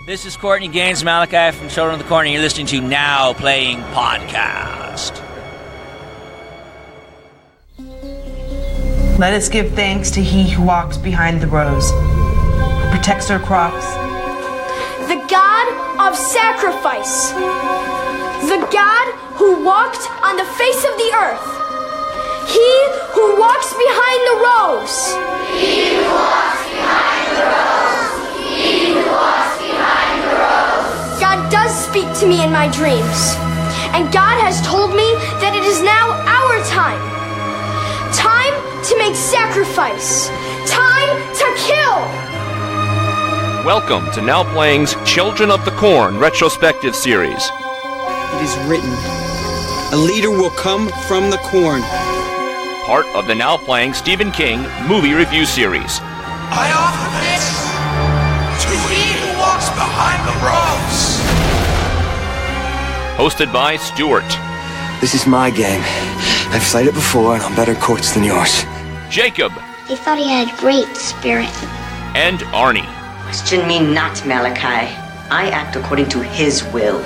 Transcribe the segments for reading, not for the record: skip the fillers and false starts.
This is Courtney Gains Malachi from Children of the Corn, and you're listening to Now Playing Podcast. Let us give thanks to he who walks behind the rows, who protects our crops. The God of sacrifice. The God who walked on the face of the earth. He who walks behind the rows. He who walks behind the rows. He who walks behind the rows. God does speak to me in my dreams. And God has told me that it is now our time. Time to make sacrifice. Time to kill. Welcome to Now Playing's Children of the Corn retrospective series. It is written, a leader will come from the corn. Part of the Now Playing Stephen King movie review series. I offer this to he who walks behind the rows. Hosted by Stuart. This is my game. I've played it before and on better courts than yours. Jakob. They thought he had great spirit. And Arnie. Question me not, Malachi. I act according to his will.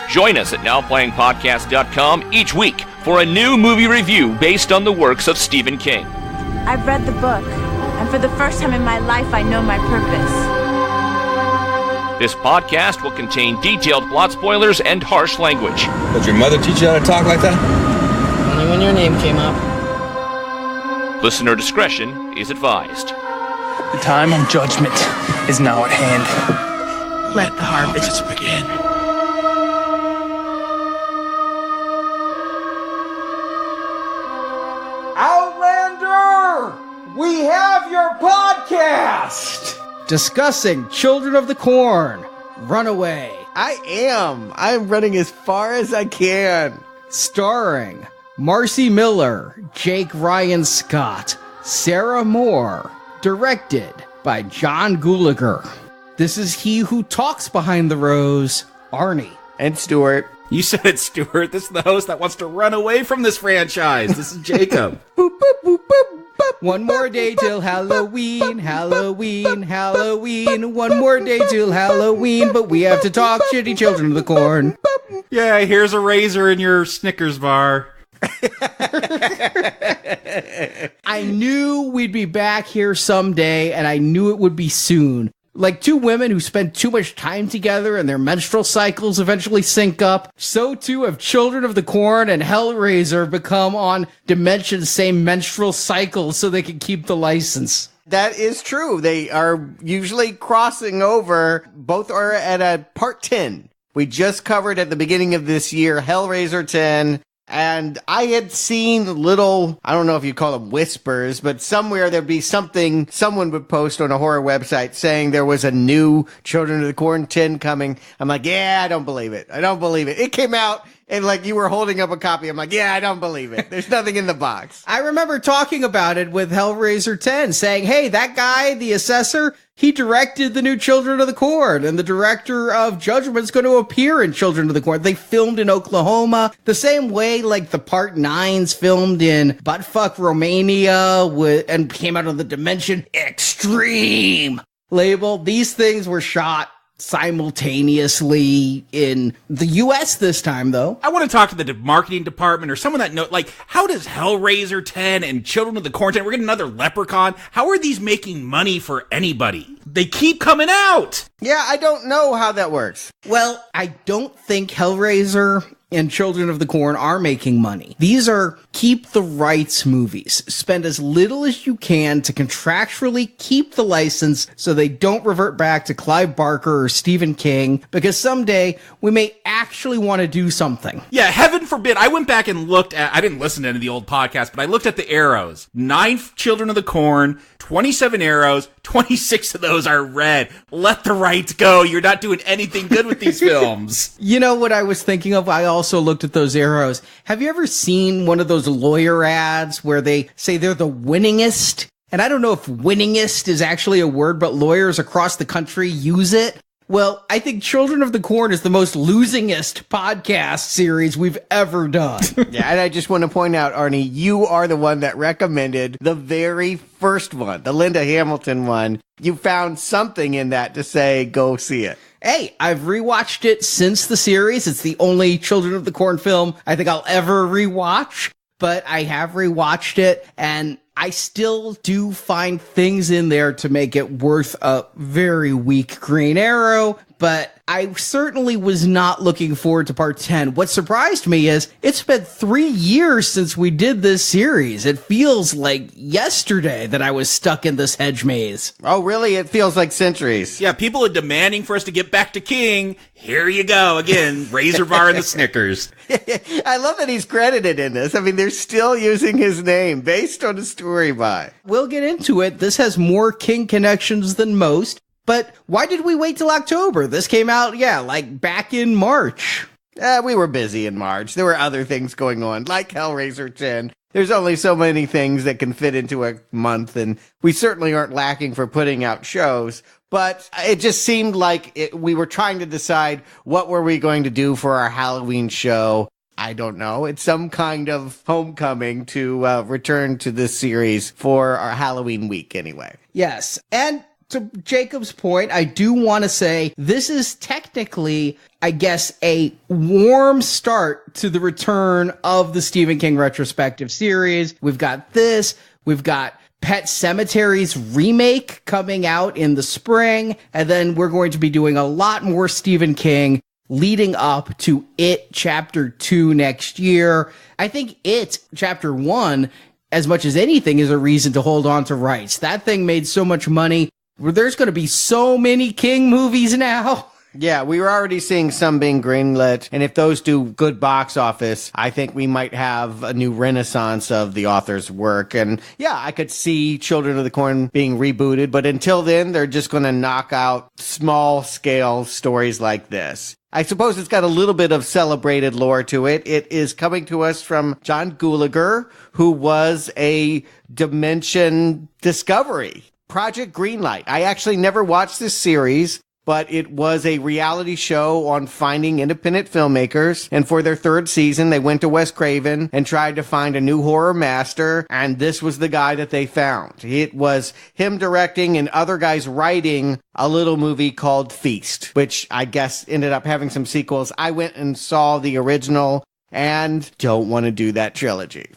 Join us at NowPlayingPodcast.com each week for a new movie review based on the works of Stephen King. I've read the book, and for the first time in my life, I know my purpose. This podcast will contain detailed plot spoilers and harsh language. Did your mother teach you how to talk like that? Only when your name came up. Listener discretion is advised. The time of judgment is now at hand. Let the harvest begin. Outlander! We have your podcast! Discussing Children of the Corn, Runaway. I'm running as far as I can. Starring Marcy Miller, Jake Ryan Scott, Sarah Moore. Directed by John Gulager. This is he who talks behind the rows, Arnie. And Stuart. You said it, Stuart. This is the host that wants to run away from this franchise. This is Jakob. Boop, boop, boop, boop, boop. One more day till Halloween, Halloween, Halloween. One more day till Halloween, but we have to talk shitty Children of the Corn. Yeah, here's a razor in your Snickers bar. I knew we'd be back here someday, and I knew it would be soon. Like two women who spend too much time together and their menstrual cycles eventually sync up, so too have Children of the Corn and Hellraiser become on dimensions same menstrual cycles so they can keep the license. That is true. They are usually crossing over. Both are at a part 10. We just covered at the beginning of this year Hellraiser 10. And I had seen little, I don't know if you call them whispers, but somewhere there'd be something someone would post on a horror website saying there was a new Children of the Corn 10 coming. I'm like, yeah, I don't believe it. I don't believe it. It came out and like you were holding up a copy. I'm like, yeah, I don't believe it. There's nothing in the box. I remember talking about it with Hellraiser 10 saying, hey, that guy, the assessor, he directed the new Children of the Corn, and the director of Judgment's going to appear in Children of the Corn. They filmed in Oklahoma, the same way like the Part 9's filmed in buttfuck Romania and came out of the Dimension Extreme label. These things were shot simultaneously in the U.S. this time, though. I want to talk to the marketing department or someone that knows, like, how does Hellraiser 10 and Children of the Corn 10, we're getting another Leprechaun, how are these making money for anybody? They keep coming out! Yeah, I don't know how that works. Well, I don't think Hellraiser and Children of the Corn are making money. These are keep the rights movies. Spend as little as you can to contractually keep the license so they don't revert back to Clive Barker or Stephen King, because someday we may actually want to do something. Yeah, heaven forbid. I went back and looked at, I didn't listen to any of the old podcasts, but I looked at the arrows. 9 Children of the Corn, 27 arrows, 26 of those are red. Let the rights go. You're not doing anything good with these films. You know what I was thinking of? I also looked at those arrows. Have you ever seen one of those lawyer ads where they say they're the winningest? And I don't know if winningest is actually a word, but lawyers across the country use it. Well, I think Children of the Corn is the most losingest podcast series we've ever done. Yeah, and I just want to point out, Arnie, you are the one that recommended the very first one, the Linda Hamilton one. You found something in that to say, go see it. Hey, I've rewatched it since the series. It's the only Children of the Corn film I think I'll ever rewatch, but I have rewatched it, and I still do find things in there to make it worth a very weak Green Arrow, but I certainly was not looking forward to part 10. What surprised me is it's been 3 years since we did this series. It feels like yesterday that I was stuck in this hedge maze. Oh, really? It feels like centuries. Yeah, people are demanding for us to get back to King. Here you go again, Razor Bar and the Snickers. I love that he's credited in this. I mean, they're still using his name based on a story by. We'll get into it. This has more King connections than most. But why did we wait till October? This came out, like back in March. We were busy in March. There were other things going on, like Hellraiser 10. There's only so many things that can fit into a month, and we certainly aren't lacking for putting out shows. But it just seemed like we were trying to decide what were we going to do for our Halloween show. I don't know. It's some kind of homecoming to return to this series for our Halloween week anyway. Yes, and to Jacob's point, I do want to say this is technically, I guess, a warm start to the return of the Stephen King retrospective series. We've got this. We've got Pet Sematari's remake coming out in the spring. And then we're going to be doing a lot more Stephen King leading up to It Chapter 2 next year. I think It Chapter 1, as much as anything, is a reason to hold on to rights. That thing made so much money. There's going to be so many King movies now. Yeah, we were already seeing some being greenlit, and if those do good box office, I think we might have a new renaissance of the author's work. And yeah, I could see Children of the Corn being rebooted, but until then, they're just going to knock out small-scale stories like this. I suppose it's got a little bit of celebrated lore to it. It is coming to us from John Gulager, who was a Dimension Discovery. Project Greenlight. I actually never watched this series, but it was a reality show on finding independent filmmakers. And for their third season, they went to Wes Craven and tried to find a new horror master. And this was the guy that they found. It was him directing and other guys writing a little movie called Feast, which I guess ended up having some sequels. I went and saw the original and don't want to do that trilogy.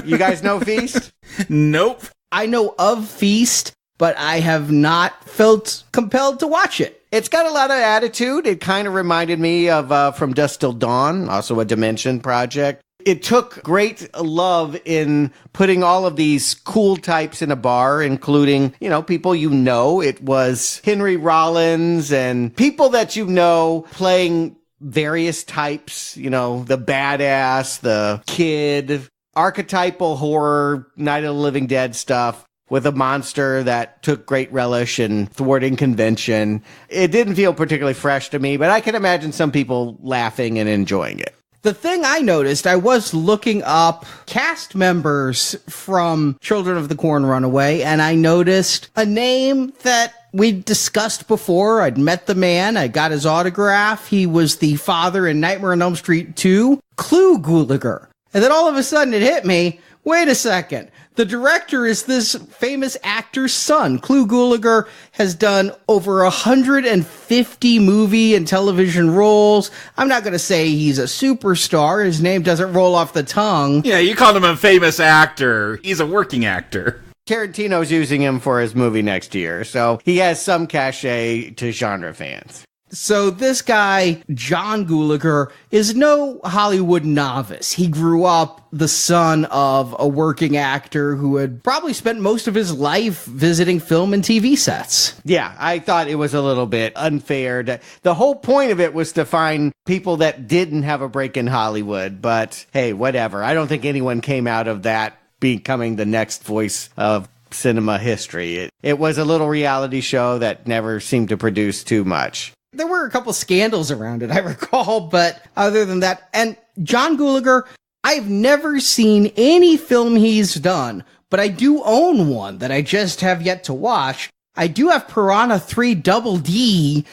You guys know Feast? Nope. I know of Feast, but I have not felt compelled to watch it. It's got a lot of attitude. It kind of reminded me of From Dusk Till Dawn, also a Dimension project. It took great love in putting all of these cool types in a bar, including, people you know. It was Henry Rollins and people that you know playing various types, the badass, the kid, archetypal horror, Night of the Living Dead stuff with a monster that took great relish in thwarting convention. It didn't feel particularly fresh to me, but I can imagine some people laughing and enjoying it. The thing I noticed, I was looking up cast members from Children of the Corn Runaway, and I noticed a name that we discussed before. I'd met the man. I got his autograph. He was the father in Nightmare on Elm Street 2, Clu Gulager. And then all of a sudden it hit me, wait a second, the director is this famous actor's son. Clu Gulager has done over 150 movie and television roles. I'm not going to say he's a superstar. His name doesn't roll off the tongue. Yeah, you called him a famous actor. He's a working actor. Tarantino's using him for his movie next year, so he has some cachet to genre fans. So this guy, John Gulager, is no Hollywood novice. He grew up the son of a working actor who had probably spent most of his life visiting film and TV sets. Yeah, I thought it was a little bit unfair. The whole point of it was to find people that didn't have a break in Hollywood, but hey, whatever. I don't think anyone came out of that becoming the next voice of cinema history. It was a little reality show that never seemed to produce too much. There were a couple scandals around it, I recall, but other than that, and John Gulager, I've never seen any film he's done, but I do own one that I just have yet to watch. I do have Piranha 3 Double D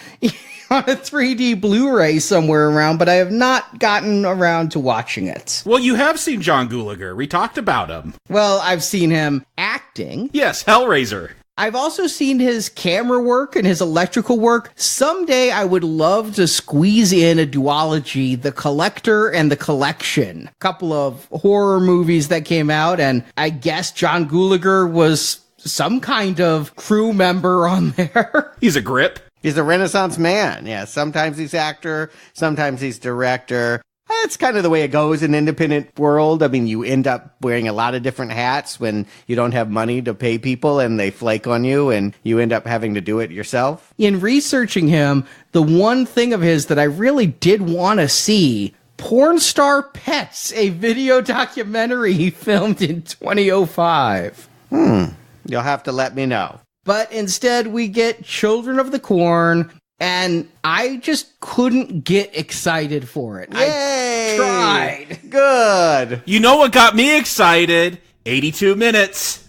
on a 3D Blu-ray somewhere around, but I have not gotten around to watching it. Well, you have seen John Gulager. We talked about him. Well, I've seen him acting. Yes, Hellraiser. I've also seen his camera work and his electrical work. Someday I would love to squeeze in a duology, The Collector and The Collection. A couple of horror movies that came out, and I guess John Gulager was some kind of crew member on there. He's a grip. He's a Renaissance man. Yeah, sometimes he's actor, sometimes he's director. That's kind of the way it goes in independent world. I mean, you end up wearing a lot of different hats when you don't have money to pay people and they flake on you and you end up having to do it yourself. In researching him, the one thing of his that I really did want to see, Porn Star Pets, a video documentary he filmed in 2005. You'll have to let me know. But instead, we get Children of the Corn, and I just couldn't get excited for it. Yay! I tried. Good. You know what got me excited? 82 minutes.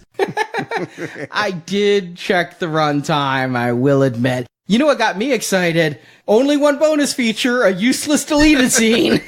I did check the runtime, I will admit. You know what got me excited? Only one bonus feature, a useless deleted scene.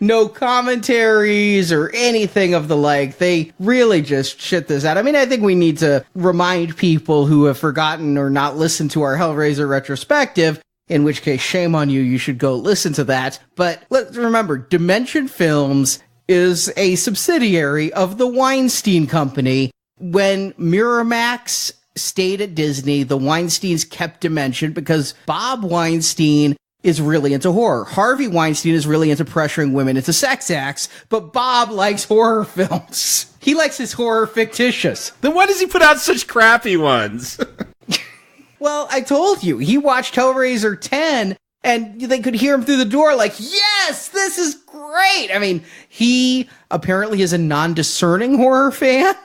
No commentaries or anything of the like. They really just shit this out. I mean, I think we need to remind people who have forgotten or not listened to our Hellraiser retrospective, in which case, shame on you, you should go listen to that. But let's remember, Dimension Films is a subsidiary of the Weinstein Company. When Miramax stayed at Disney, the Weinsteins kept Dimension because Bob Weinstein is really into horror. Harvey Weinstein is really into pressuring women into sex acts, but Bob likes horror films. He likes his horror fictitious. Then why does he put out such crappy ones? Well, I told you, he watched Hellraiser 10, and they could hear him through the door like, yes, this is great! I mean, he apparently is a non-discerning horror fan.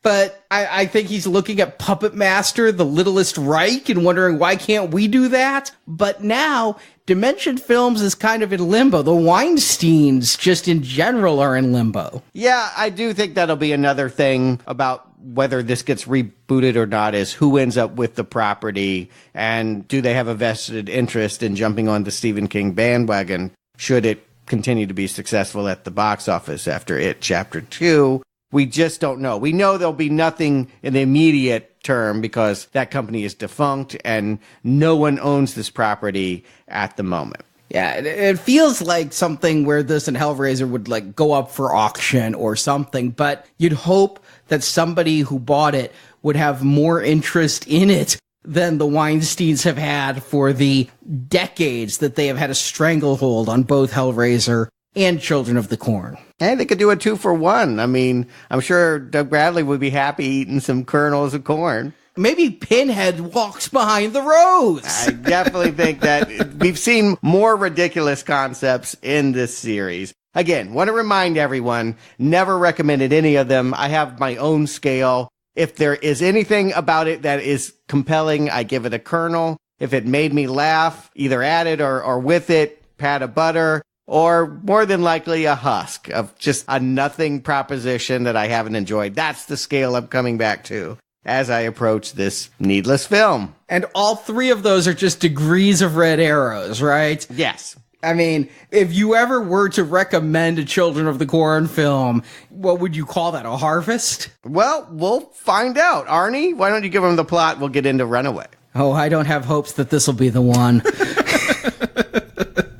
But I think he's looking at Puppet Master, The Littlest Reich, and wondering, why can't we do that? But now, Dimension Films is kind of in limbo. The Weinsteins, just in general, are in limbo. Yeah, I do think that'll be another thing about whether this gets rebooted or not, is who ends up with the property, and do they have a vested interest in jumping on the Stephen King bandwagon, should it continue to be successful at the box office after It Chapter 2. We just don't know. We know there'll be nothing in the immediate term because that company is defunct and no one owns this property at the moment. Yeah, it feels like something where this and Hellraiser would like go up for auction or something, but you'd hope that somebody who bought it would have more interest in it than the Weinsteins have had for the decades that they have had a stranglehold on both Hellraiser and Children of the Corn. And they could do a 2-for-1. I mean, I'm sure Doug Bradley would be happy eating some kernels of corn. Maybe Pinhead walks behind the rose. I definitely think that we've seen more ridiculous concepts in this series. Again, want to remind everyone, never recommended any of them. I have my own scale. If there is anything about it that is compelling, I give it a kernel. If it made me laugh, either at it or with it, pat of butter. Or more than likely a husk of just a nothing proposition that I haven't enjoyed. That's the scale I'm coming back to as I approach this needless film. And all three of those are just degrees of red arrows, right? Yes. I mean, if you ever were to recommend a Children of the Corn film, what would you call that, a harvest? Well, we'll find out. Arnie, why don't you give him the plot? We'll get into Runaway. Oh, I don't have hopes that this will be the one.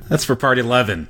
That's for part 11.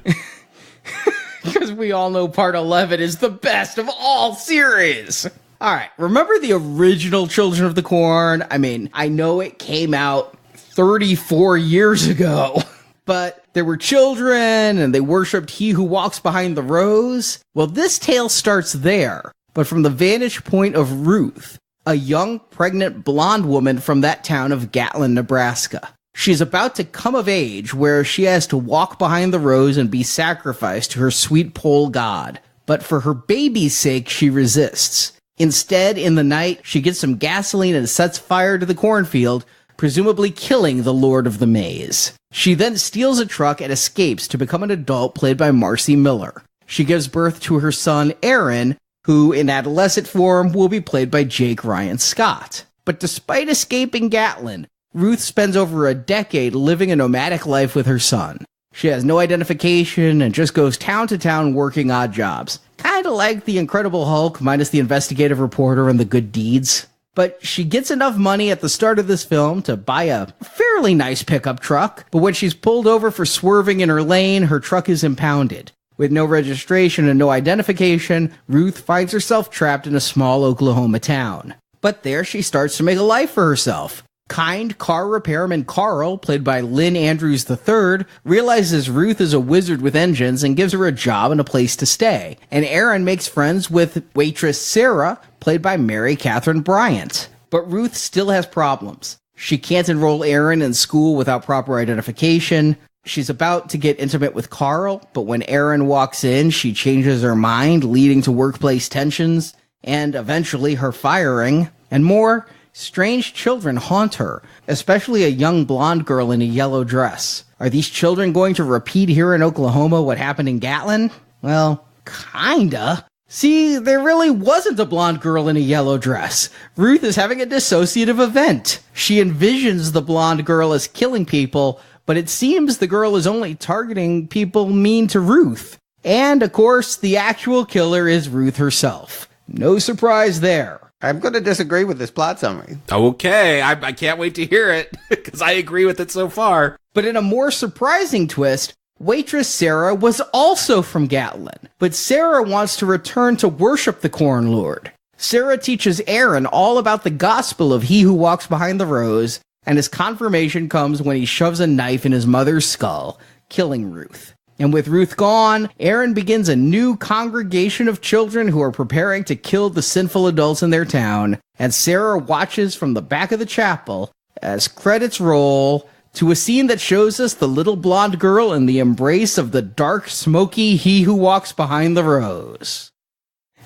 Because we all know part 11 is the best of all series. All right, remember the original Children of the Corn? I mean, I know it came out 34 years ago, but there were children and they worshipped he who walks behind the rose. Well, this tale starts there, but from the vantage point of Ruth, a young pregnant blonde woman from that town of Gatlin, Nebraska. She's about to come of age where she has to walk behind the rose and be sacrificed to her sweet pole god. But for her baby's sake, she resists. Instead, in the night, she gets some gasoline and sets fire to the cornfield, presumably killing the Lord of the Maze. She then steals a truck and escapes to become an adult played by Marcy Miller. She gives birth to her son, Aaron, who in adolescent form will be played by Jake Ryan Scott. But despite escaping Gatlin, Ruth spends over a decade living a nomadic life with her son. She has no identification and just goes town to town working odd jobs. Kinda like the Incredible Hulk minus the investigative reporter and the good deeds. But she gets enough money at the start of this film to buy a fairly nice pickup truck, but when she's pulled over for swerving in her lane, her truck is impounded. With no registration and no identification, Ruth finds herself trapped in a small Oklahoma town. But there she starts to make a life for herself. Kind car repairman Carl, played by Lynn Andrews III, realizes Ruth is a wizard with engines and gives her a job and a place to stay. And Aaron makes friends with waitress Sarah, played by Mary Catherine Bryant. But Ruth still has problems. She can't enroll Aaron in school without proper identification. She's about to get intimate with Carl, but when Aaron walks in, she changes her mind, leading to workplace tensions, and eventually her firing, and more. Strange children haunt her, especially a young blonde girl in a yellow dress. Are these children going to repeat here in Oklahoma what happened in Gatlin? Well, kinda. See, there really wasn't a blonde girl in a yellow dress. Ruth is having a dissociative event. She envisions the blonde girl as killing people, but it seems the girl is only targeting people mean to Ruth. And, of course, the actual killer is Ruth herself. No surprise there. I'm going to disagree with this plot summary. Okay, I can't wait to hear it, because I agree with it so far. But in a more surprising twist, waitress Sarah was also from Gatlin, but Sarah wants to return to worship the Corn Lord. Sarah teaches Aaron all about the gospel of he who walks behind the rose, and his confirmation comes when he shoves a knife in his mother's skull, killing Ruth. And with Ruth gone, Aaron begins a new congregation of children who are preparing to kill the sinful adults in their town, and Sarah watches from the back of the chapel as credits roll to a scene that shows us the little blonde girl in the embrace of the dark, smoky he who walks behind the rose.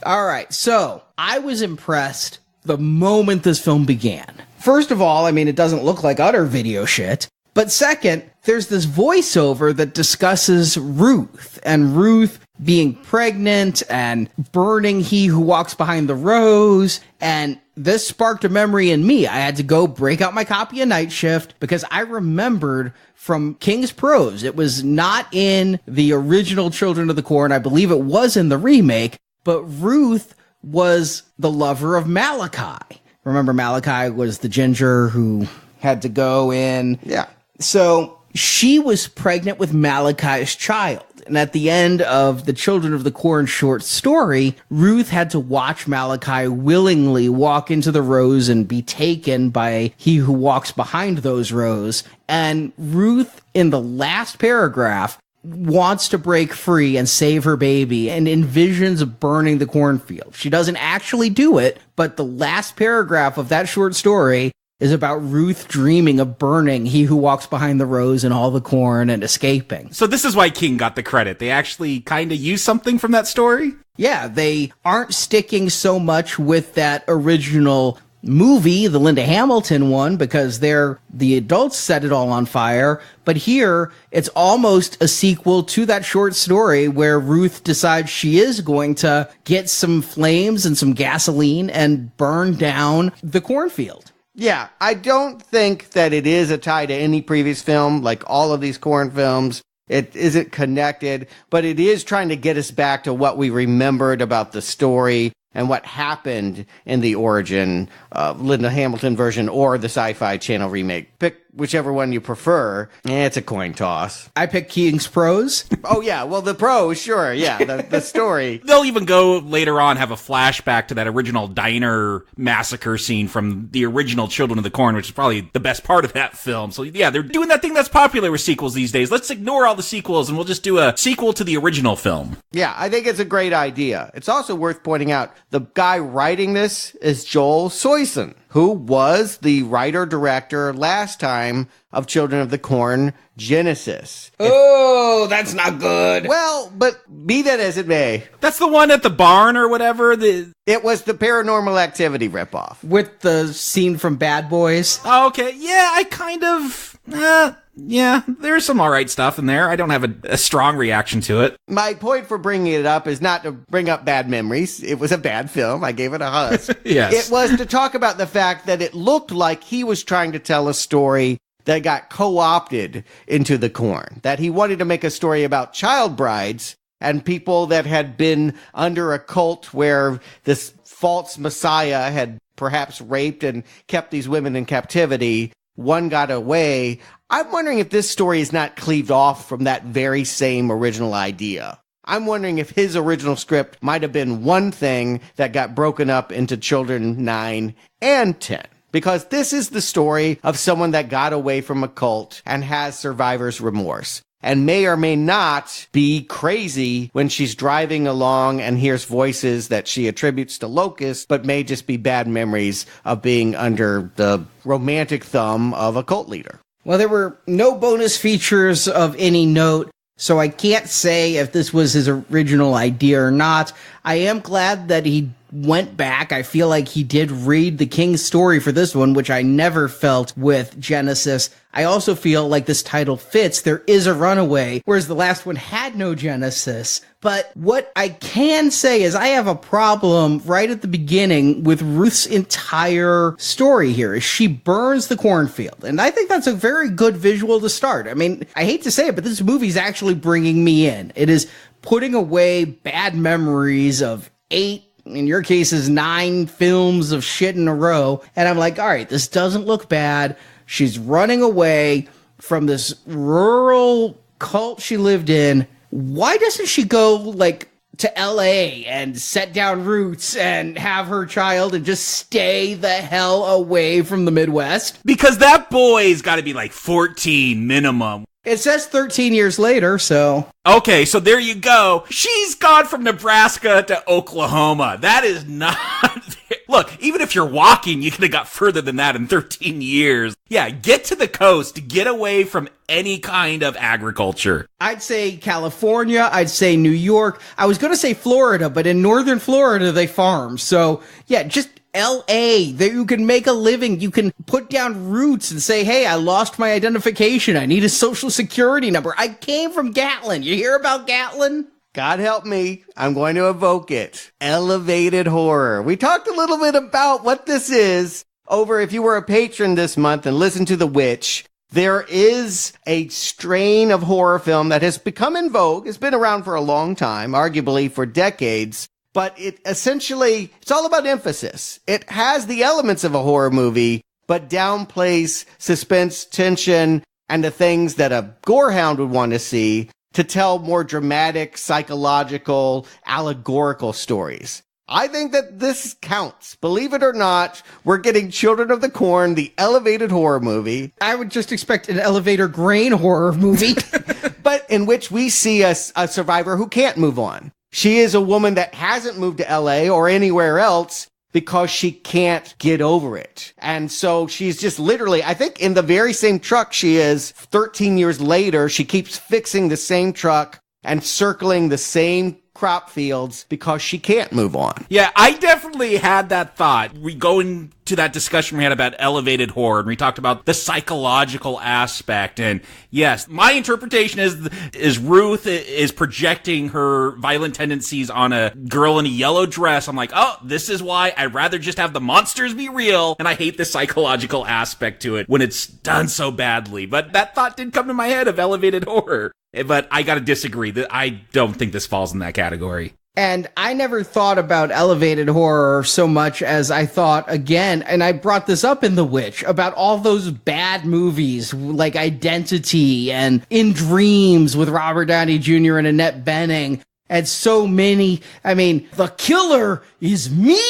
Alright, so I was impressed the moment this film began. First of all, I mean, it doesn't look like utter video shit. But second, there's this voiceover that discusses Ruth, and Ruth being pregnant and burning he who walks behind the rose, and this sparked a memory in me. I had to go break out my copy of Night Shift because I remembered from King's Prose. It was not in the original Children of the Corn. I believe it was in the remake, but Ruth was the lover of Malachi. Remember, Malachi was the ginger who had to go in. Yeah. So she was pregnant with Malachi's child. And at the end of the Children of the Corn short story, Ruth had to watch Malachi willingly walk into the rose and be taken by he who walks behind those rows. And Ruth, in the last paragraph, wants to break free and save her baby and envisions burning the cornfield. She doesn't actually do it, but the last paragraph of that short story is about Ruth dreaming of burning he who walks behind the rose and all the corn and escaping. So this is why King got the credit. They actually kind of used something from that story? Yeah, they aren't sticking so much with that original movie, the Linda Hamilton one, because the adults set it all on fire. But here, it's almost a sequel to that short story where Ruth decides she is going to get some flames and some gasoline and burn down the cornfield. Yeah, I don't think that it is a tie to any previous film, like all of these Corn films. It isn't connected, but it is trying to get us back to what we remembered about the story and what happened in the origin Linda Hamilton version or the Sci-Fi Channel remake. Pick whichever one you prefer. It's a coin toss. I pick King's Prose. Oh, yeah. Well, the prose, sure. Yeah, the story. They'll even go later on, have a flashback to that original diner massacre scene from the original Children of the Corn, which is probably the best part of that film. So, yeah, they're doing that thing that's popular with sequels these days. Let's ignore all the sequels and we'll just do a sequel to the original film. Yeah, I think it's a great idea. It's also worth pointing out the guy writing this is Joel Soyson, who was the writer-director last time of Children of the Corn Genesis. Oh, that's not good. Well, but be that as it may. That's the one at the barn or whatever? It was the Paranormal Activity ripoff. With the scene from Bad Boys. Oh, okay. Yeah, I kind of... Yeah, there's some alright stuff in there. I don't have a strong reaction to it. My point for bringing it up is not to bring up bad memories. It was a bad film. I gave it a husk. Yes. It was to talk about the fact that it looked like he was trying to tell a story that got co-opted into the Corn. That he wanted to make a story about child brides and people that had been under a cult where this false messiah had perhaps raped and kept these women in captivity. One got away. I'm wondering if this story is not cleaved off from that very same original idea. I'm wondering if his original script might have been one thing that got broken up into children 9 and 10. Because this is the story of someone that got away from a cult and has survivor's remorse. And may or may not be crazy when she's driving along and hears voices that she attributes to locusts, but may just be bad memories of being under the romantic thumb of a cult leader. Well, there were no bonus features of any note, so I can't say if this was his original idea or not. I am glad that he went back. I feel like he did read the King's story for this one, which I never felt with Genesis. I also feel like this title fits. There is a Runaway, whereas the last one had no Genesis. But what I can say is I have a problem right at the beginning with Ruth's entire story here. Is she burns the cornfield. And I think that's a very good visual to start. I mean, I hate to say it, but this movie's actually bringing me in. It is putting away bad memories of 8, in your case is 9 films of shit in a row. And I'm like, all right, this doesn't look bad. She's running away from this rural cult she lived in. Why doesn't she go, like, to LA and set down roots and have her child and just stay the hell away from the Midwest? Because that boy's got to be like 14 minimum. It says 13 years later, so... Okay, so there you go. She's gone from Nebraska to Oklahoma. That is not... Look, even if you're walking, you could have got further than that in 13 years. Yeah, get to the coast. Get away from any kind of agriculture. I'd say California. I'd say New York. I was going to say Florida, but in northern Florida, they farm. So, yeah, just... L.A. That you can make a living. You can put down roots and say, hey, I lost my identification. I need a social security number. I came from Gatlin. You hear about Gatlin? God help me. I'm going to evoke it. Elevated horror. We talked a little bit about what this is over if you were a patron this month and listened to The Witch. There is a strain of horror film that has become in vogue. It's been around for a long time, arguably for decades. But it's all about emphasis. It has the elements of a horror movie, but downplays suspense, tension, and the things that a gorehound would want to see to tell more dramatic, psychological, allegorical stories. I think that this counts. Believe it or not, we're getting Children of the Corn, the elevated horror movie. I would just expect an elevator grain horror movie. But in which we see a survivor who can't move on. She is a woman that hasn't moved to LA or anywhere else because she can't get over it. And so she's just literally, I think in the very same truck she is 13 years later, she keeps fixing the same truck and circling the same crop fields because she can't move on. Yeah, I definitely had that thought. We go into that discussion we had about elevated horror, and we talked about the psychological aspect. And yes, my interpretation is Ruth is projecting her violent tendencies on a girl in a yellow dress. I'm like, oh, this is why I'd rather just have the monsters be real, and I hate the psychological aspect to it when it's done so badly. But that thought did come to my head of elevated horror. But I gotta disagree. I don't think this falls in that category. And I never thought about elevated horror so much as I thought, again, and I brought this up in The Witch, about all those bad movies like Identity and In Dreams with Robert Downey Jr. and Annette Bening, and so many. I mean, the killer is me?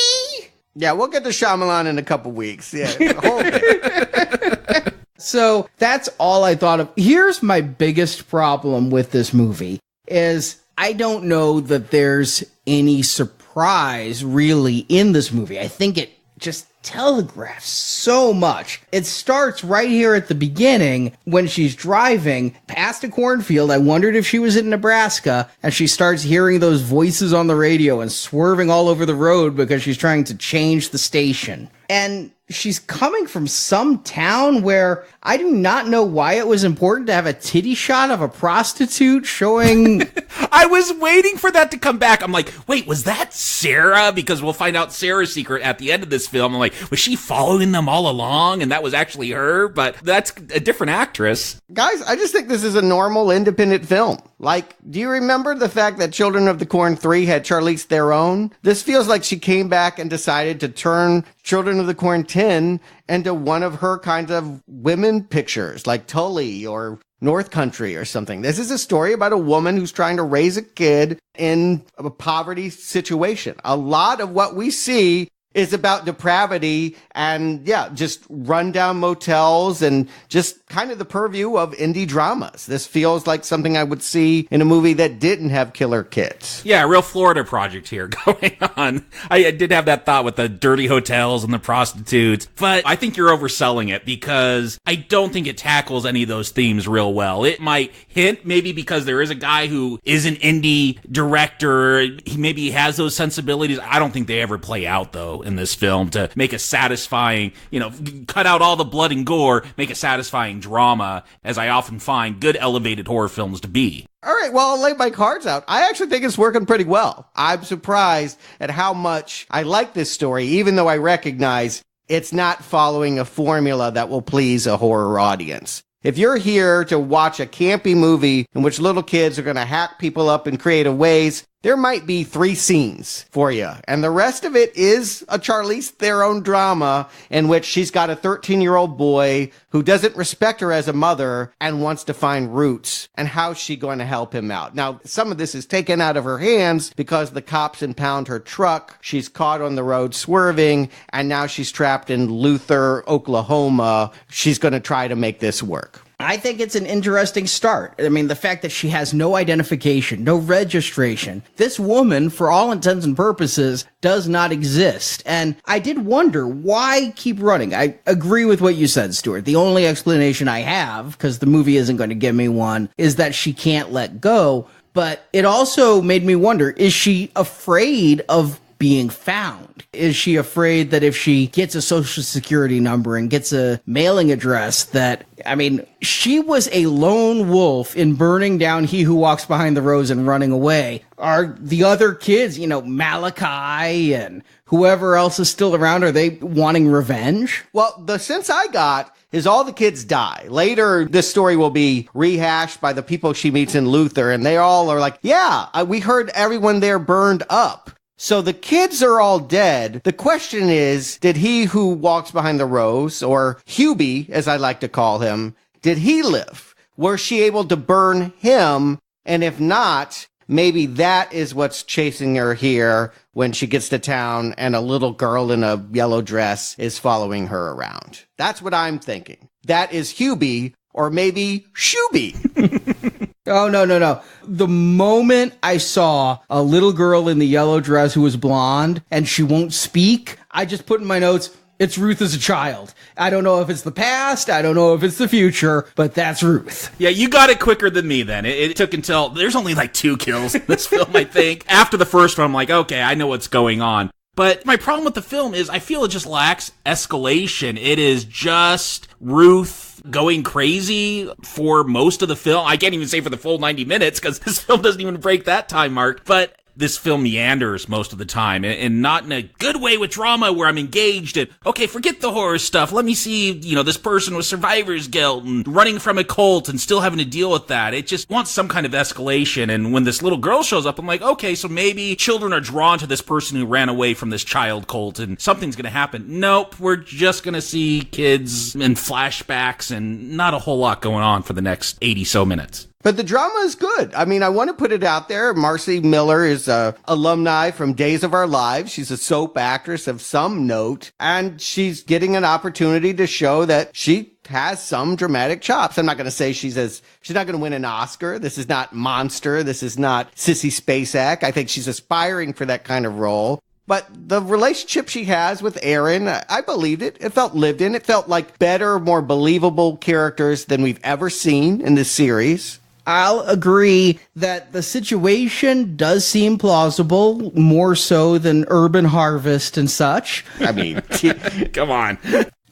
Yeah, we'll get to Shyamalan in a couple weeks. Yeah, hold it. So that's all I thought of. Here's my biggest problem with this movie is I don't know that there's any surprise really in this movie. I think it just telegraphs so much. It starts right here at the beginning when she's driving past a cornfield. I wondered if she was in Nebraska, and she starts hearing those voices on the radio and swerving all over the road because she's trying to change the station. And she's coming from some town where I do not know why it was important to have a titty shot of a prostitute showing. I was waiting for that to come back. I'm like, wait, was that Sarah? Because we'll find out Sarah's secret at the end of this film. I'm like, was she following them all along? And that was actually her, but that's a different actress. Guys, I just think this is a normal independent film. Like, do you remember the fact that Children of the Corn 3 had Charlize Theron? This feels like she came back and decided to turn Children of the Corn 10 into one of her kinds of women pictures, like Tully or North Country or something. This is a story about a woman who's trying to raise a kid in a poverty situation. A lot of what we see is about depravity and, just rundown motels and just kind of the purview of indie dramas. This feels like something I would see in a movie that didn't have killer kids. Yeah, real Florida project here going on. I did have that thought with the dirty hotels and the prostitutes, but I think you're overselling it because I don't think it tackles any of those themes real well. It might hint maybe because there is a guy who is an indie director. He maybe has those sensibilities. I don't think they ever play out, though, in this film to make a satisfying, cut out all the blood and gore, make a satisfying drama, as I often find good elevated horror films to be. All right, well, I'll lay my cards out. I actually think it's working pretty well. I'm surprised at how much I like this story, even though I recognize it's not following a formula that will please a horror audience. If you're here to watch a campy movie in which little kids are going to hack people up in creative ways, there might be 3 scenes for you. And the rest of it is a Charlize Theron drama in which she's got a 13-year-old boy who doesn't respect her as a mother and wants to find roots. And how's she going to help him out? Now, some of this is taken out of her hands because the cops impound her truck. She's caught on the road swerving, and now she's trapped in Luther, Oklahoma. She's going to try to make this work. I think it's an interesting start. I mean, the fact that she has no identification, no registration. This woman, for all intents and purposes, does not exist. And I did wonder, why keep running? I agree with what you said, Stuart. The only explanation I have, because the movie isn't going to give me one, is that she can't let go. But it also made me wonder, is she afraid of being found? Is she afraid that if she gets a social security number and gets a mailing address that, she was a lone wolf in burning down He Who Walks Behind the Rose and running away. Are the other kids, Malachi and whoever else is still around, are they wanting revenge? Well, the sense I got is all the kids die. Later, this story will be rehashed by the people she meets in Luther, and they all are like, we heard everyone there burned up. So the kids are all dead. The question is, did He Who Walks Behind the Rose, or Hubie, as I like to call him, did he live? Was she able to burn him? And if not, maybe that is what's chasing her here when she gets to town and a little girl in a yellow dress is following her around. That's what I'm thinking. That is Hubie, or maybe Shubie. Oh, no. The moment I saw a little girl in the yellow dress who was blonde and she won't speak, I just put in my notes, it's Ruth as a child. I don't know if it's the past, I don't know if it's the future, but that's Ruth. Yeah, you got it quicker than me then. It took until, there's only like 2 kills in this film, I think. After the first one, I'm like, okay, I know what's going on. But my problem with the film is I feel it just lacks escalation. It is just Ruth going crazy for most of the film. I can't even say for the full 90 minutes because this film doesn't even break that time mark. But this film meanders most of the time, and not in a good way with drama where I'm engaged and, okay, forget the horror stuff. Let me see, this person with survivor's guilt and running from a cult and still having to deal with that. It just wants some kind of escalation. And when this little girl shows up, I'm like, okay, so maybe children are drawn to this person who ran away from this child cult and something's going to happen. Nope, we're just going to see kids and flashbacks and not a whole lot going on for the next 80 so minutes. But the drama is good. I want to put it out there. Marcy Miller is a alumni from Days of Our Lives. She's a soap actress of some note, and she's getting an opportunity to show that she has some dramatic chops. I'm not going to say she's not going to win an Oscar. This is not Monster. This is not Sissy Spacek. I think she's aspiring for that kind of role. But the relationship she has with Aaron, I believed it. It felt lived in. It felt like better, more believable characters than we've ever seen in this series. I'll agree that the situation does seem plausible, more so than Urban Harvest and such. I mean, come on.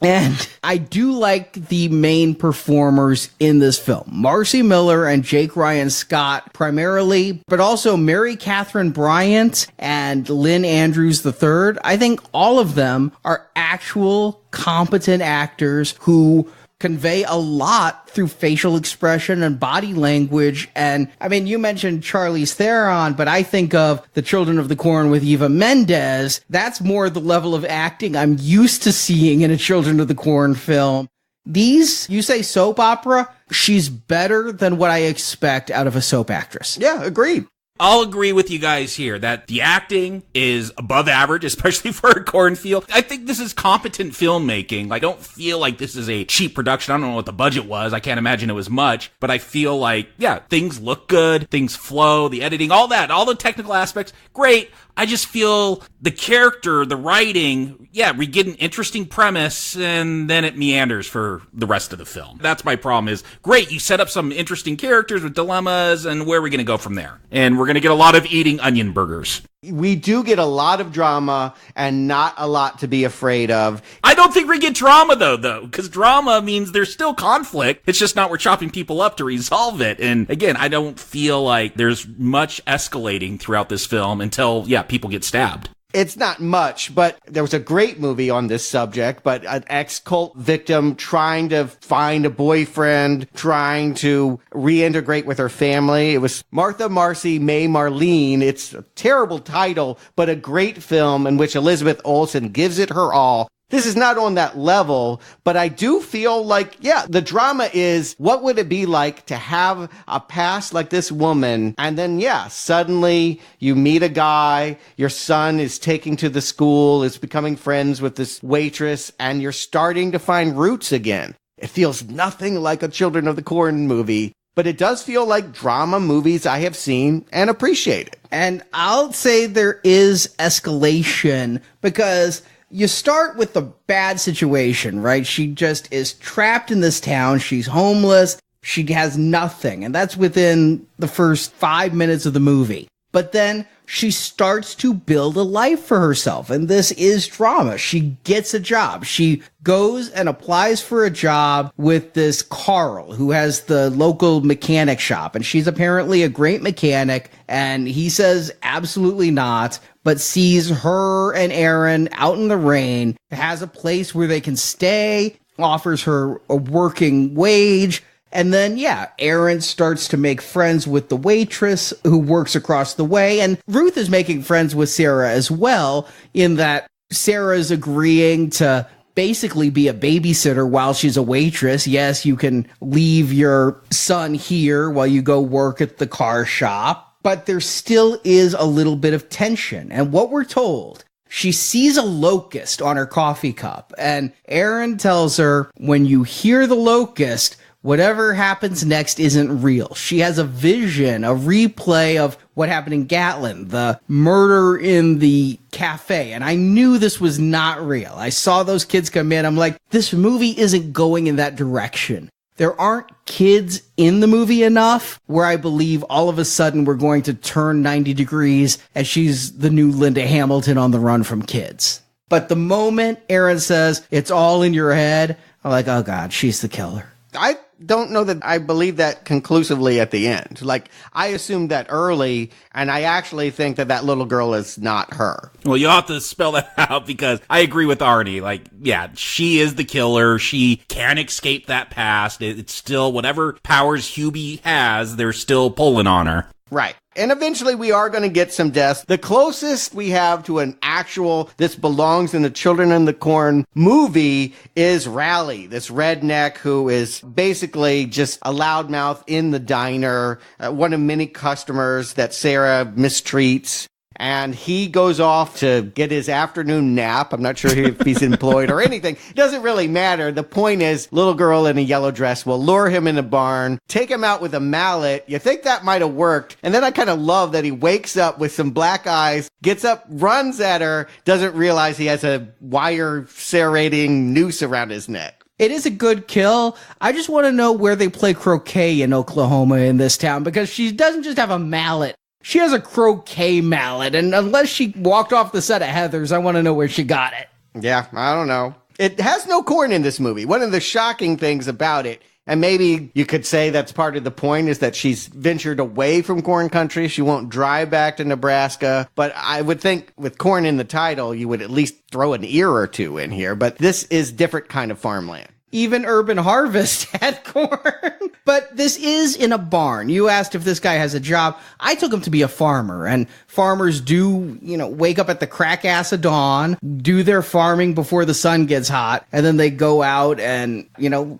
And I do like the main performers in this film. Marcy Miller and Jake Ryan Scott primarily, but also Mary Catherine Bryant and Lynn Andrews III. I think all of them are actual competent actors who convey a lot through facial expression and body language. And I mean, you mentioned Charlize Theron, but I think of The Children of the Corn with Eva Mendes. That's more the level of acting I'm used to seeing in a Children of the Corn film. These, you say soap opera, she's better than what I expect out of a soap actress. Yeah, agreed. I'll agree with you guys here that the acting is above average, especially for a cornfield. I think this is competent filmmaking. I don't feel like this is a cheap production. I don't know what the budget was. I can't imagine it was much, but I feel like, yeah, things look good, things flow, the editing, all that, all the technical aspects, great. I just feel the character, the writing, yeah, we get an interesting premise and then it meanders for the rest of the film. That's my problem is, great, you set up some interesting characters with dilemmas and where are we going to go from there? And we're going to get a lot of eating onion burgers. We do get a lot of drama and not a lot to be afraid of. I don't think we get drama, though, because drama means there's still conflict. It's just not we're chopping people up to resolve it. And again, I don't feel like there's much escalating throughout this film until, yeah, people get stabbed. It's not much, but there was a great movie on this subject, but an ex-cult victim trying to find a boyfriend, trying to reintegrate with her family. It was Martha, Marcy, May, Marlene. It's a terrible title, but a great film in which Elizabeth Olsen gives it her all. This is not on that level, but I do feel like, yeah, the drama is, what would it be like to have a past like this woman? And then, yeah, suddenly you meet a guy, your son is taking to the school, is becoming friends with this waitress, and you're starting to find roots again. It feels nothing like a Children of the Corn movie, but it does feel like drama movies I have seen and appreciated. And I'll say there is escalation because you start with the bad situation, right? She just is trapped in this town. She's homeless. She has nothing. And that's within the first 5 minutes of the movie. But then she starts to build a life for herself. And this is drama. She gets a job. She goes and applies for a job with this Carl, who has the local mechanic shop. And she's apparently a great mechanic. And he says absolutely not, but sees her and Aaron out in the rain, has a place where they can stay, offers her a working wage. And then, yeah, Aaron starts to make friends with the waitress who works across the way. And Ruth is making friends with Sarah as well, in that Sarah's agreeing to basically be a babysitter while she's a waitress. Yes, you can leave your son here while you go work at the car shop. But there still is a little bit of tension. And what we're told, she sees a locust on her coffee cup. And Aaron tells her, when you hear the locust, whatever happens next isn't real. She has a vision, a replay of what happened in Gatlin, the murder in the cafe. And I knew this was not real. I saw those kids come in. I'm like, this movie isn't going in that direction. There aren't kids in the movie enough where I believe all of a sudden we're going to turn 90 degrees and she's the new Linda Hamilton on the run from kids. But the moment Aaron says, it's all in your head, I'm like, oh God, she's the killer. I don't know that I believe that conclusively at the end. Like, I assumed that early, and I actually think that that little girl is not her. Well, you have to spell that out because I agree with Arnie. Like, yeah, she is the killer. She can't escape that past. It's still whatever powers Hubie has, they're still pulling on her. Right. And eventually we are going to get some deaths. The closest we have to an actual, this belongs in the Children in the Corn movie is Rally, this redneck who is basically just a loudmouth in the diner, one of many customers that Sarah mistreats. And he goes off to get his afternoon nap. I'm not sure if he's employed or anything. It doesn't really matter. The point is, little girl in a yellow dress will lure him in a barn, take him out with a mallet. You think that might have worked. And then I kind of love that he wakes up with some black eyes, gets up, runs at her, doesn't realize he has a wire serrating noose around his neck. It is a good kill. I just want to know where they play croquet in Oklahoma in this town, because she doesn't just have a mallet. She has a croquet mallet, and unless she walked off the set of Heathers, I want to know where she got it. Yeah, I don't know. It has no corn in this movie. One of the shocking things about it, and maybe you could say that's part of the point, is that she's ventured away from corn country. She won't drive back to Nebraska. But I would think with corn in the title, you would at least throw an ear or two in here. But this is different kind of farmland. Even Urban Harvest had corn. But this is in a barn. You asked if this guy has a job. I took him to be a farmer. And farmers do, wake up at the crack ass of dawn, do their farming before the sun gets hot, and then they go out and,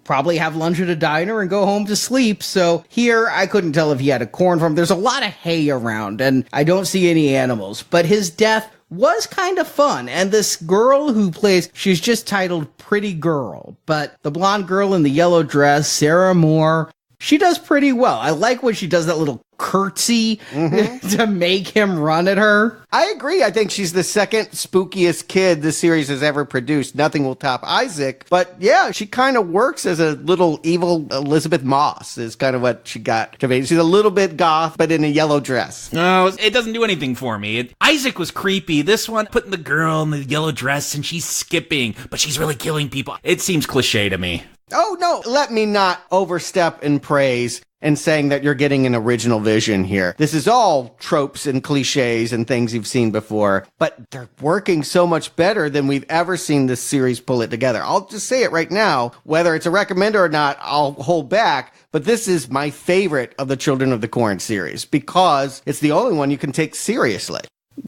probably have lunch at a diner and go home to sleep. So here, I couldn't tell if he had a corn farm. There's a lot of hay around, and I don't see any animals. But his death was kind of fun. And this girl who plays, she's just titled Pretty Girl, but the blonde girl in the yellow dress, Sarah Moore, she does pretty well. I like when she does that little curtsy to make him run at her. I agree. I think she's the second spookiest kid the series has ever produced. Nothing will top Isaac. But yeah, she kind of works as a little evil Elizabeth Moss is kind of what she got to be. She's a little bit goth, but in a yellow dress. No, it doesn't do anything for me. Isaac was creepy. This one, putting the girl in the yellow dress and she's skipping, but she's really killing people. It seems cliche to me. Oh, no, let me not overstep in praise and saying that you're getting an original vision here. This is all tropes and cliches and things you've seen before, but they're working so much better than we've ever seen this series pull it together. I'll just say it right now, whether it's a recommender or not, I'll hold back, but this is my favorite of the Children of the Corn series because it's the only one you can take seriously.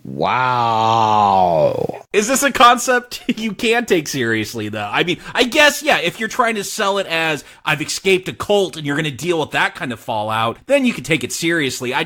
Wow. Is this a concept you can take seriously, though? I mean, I guess, yeah, if you're trying to sell it as, I've escaped a cult and you're going to deal with that kind of fallout, then you can take it seriously. I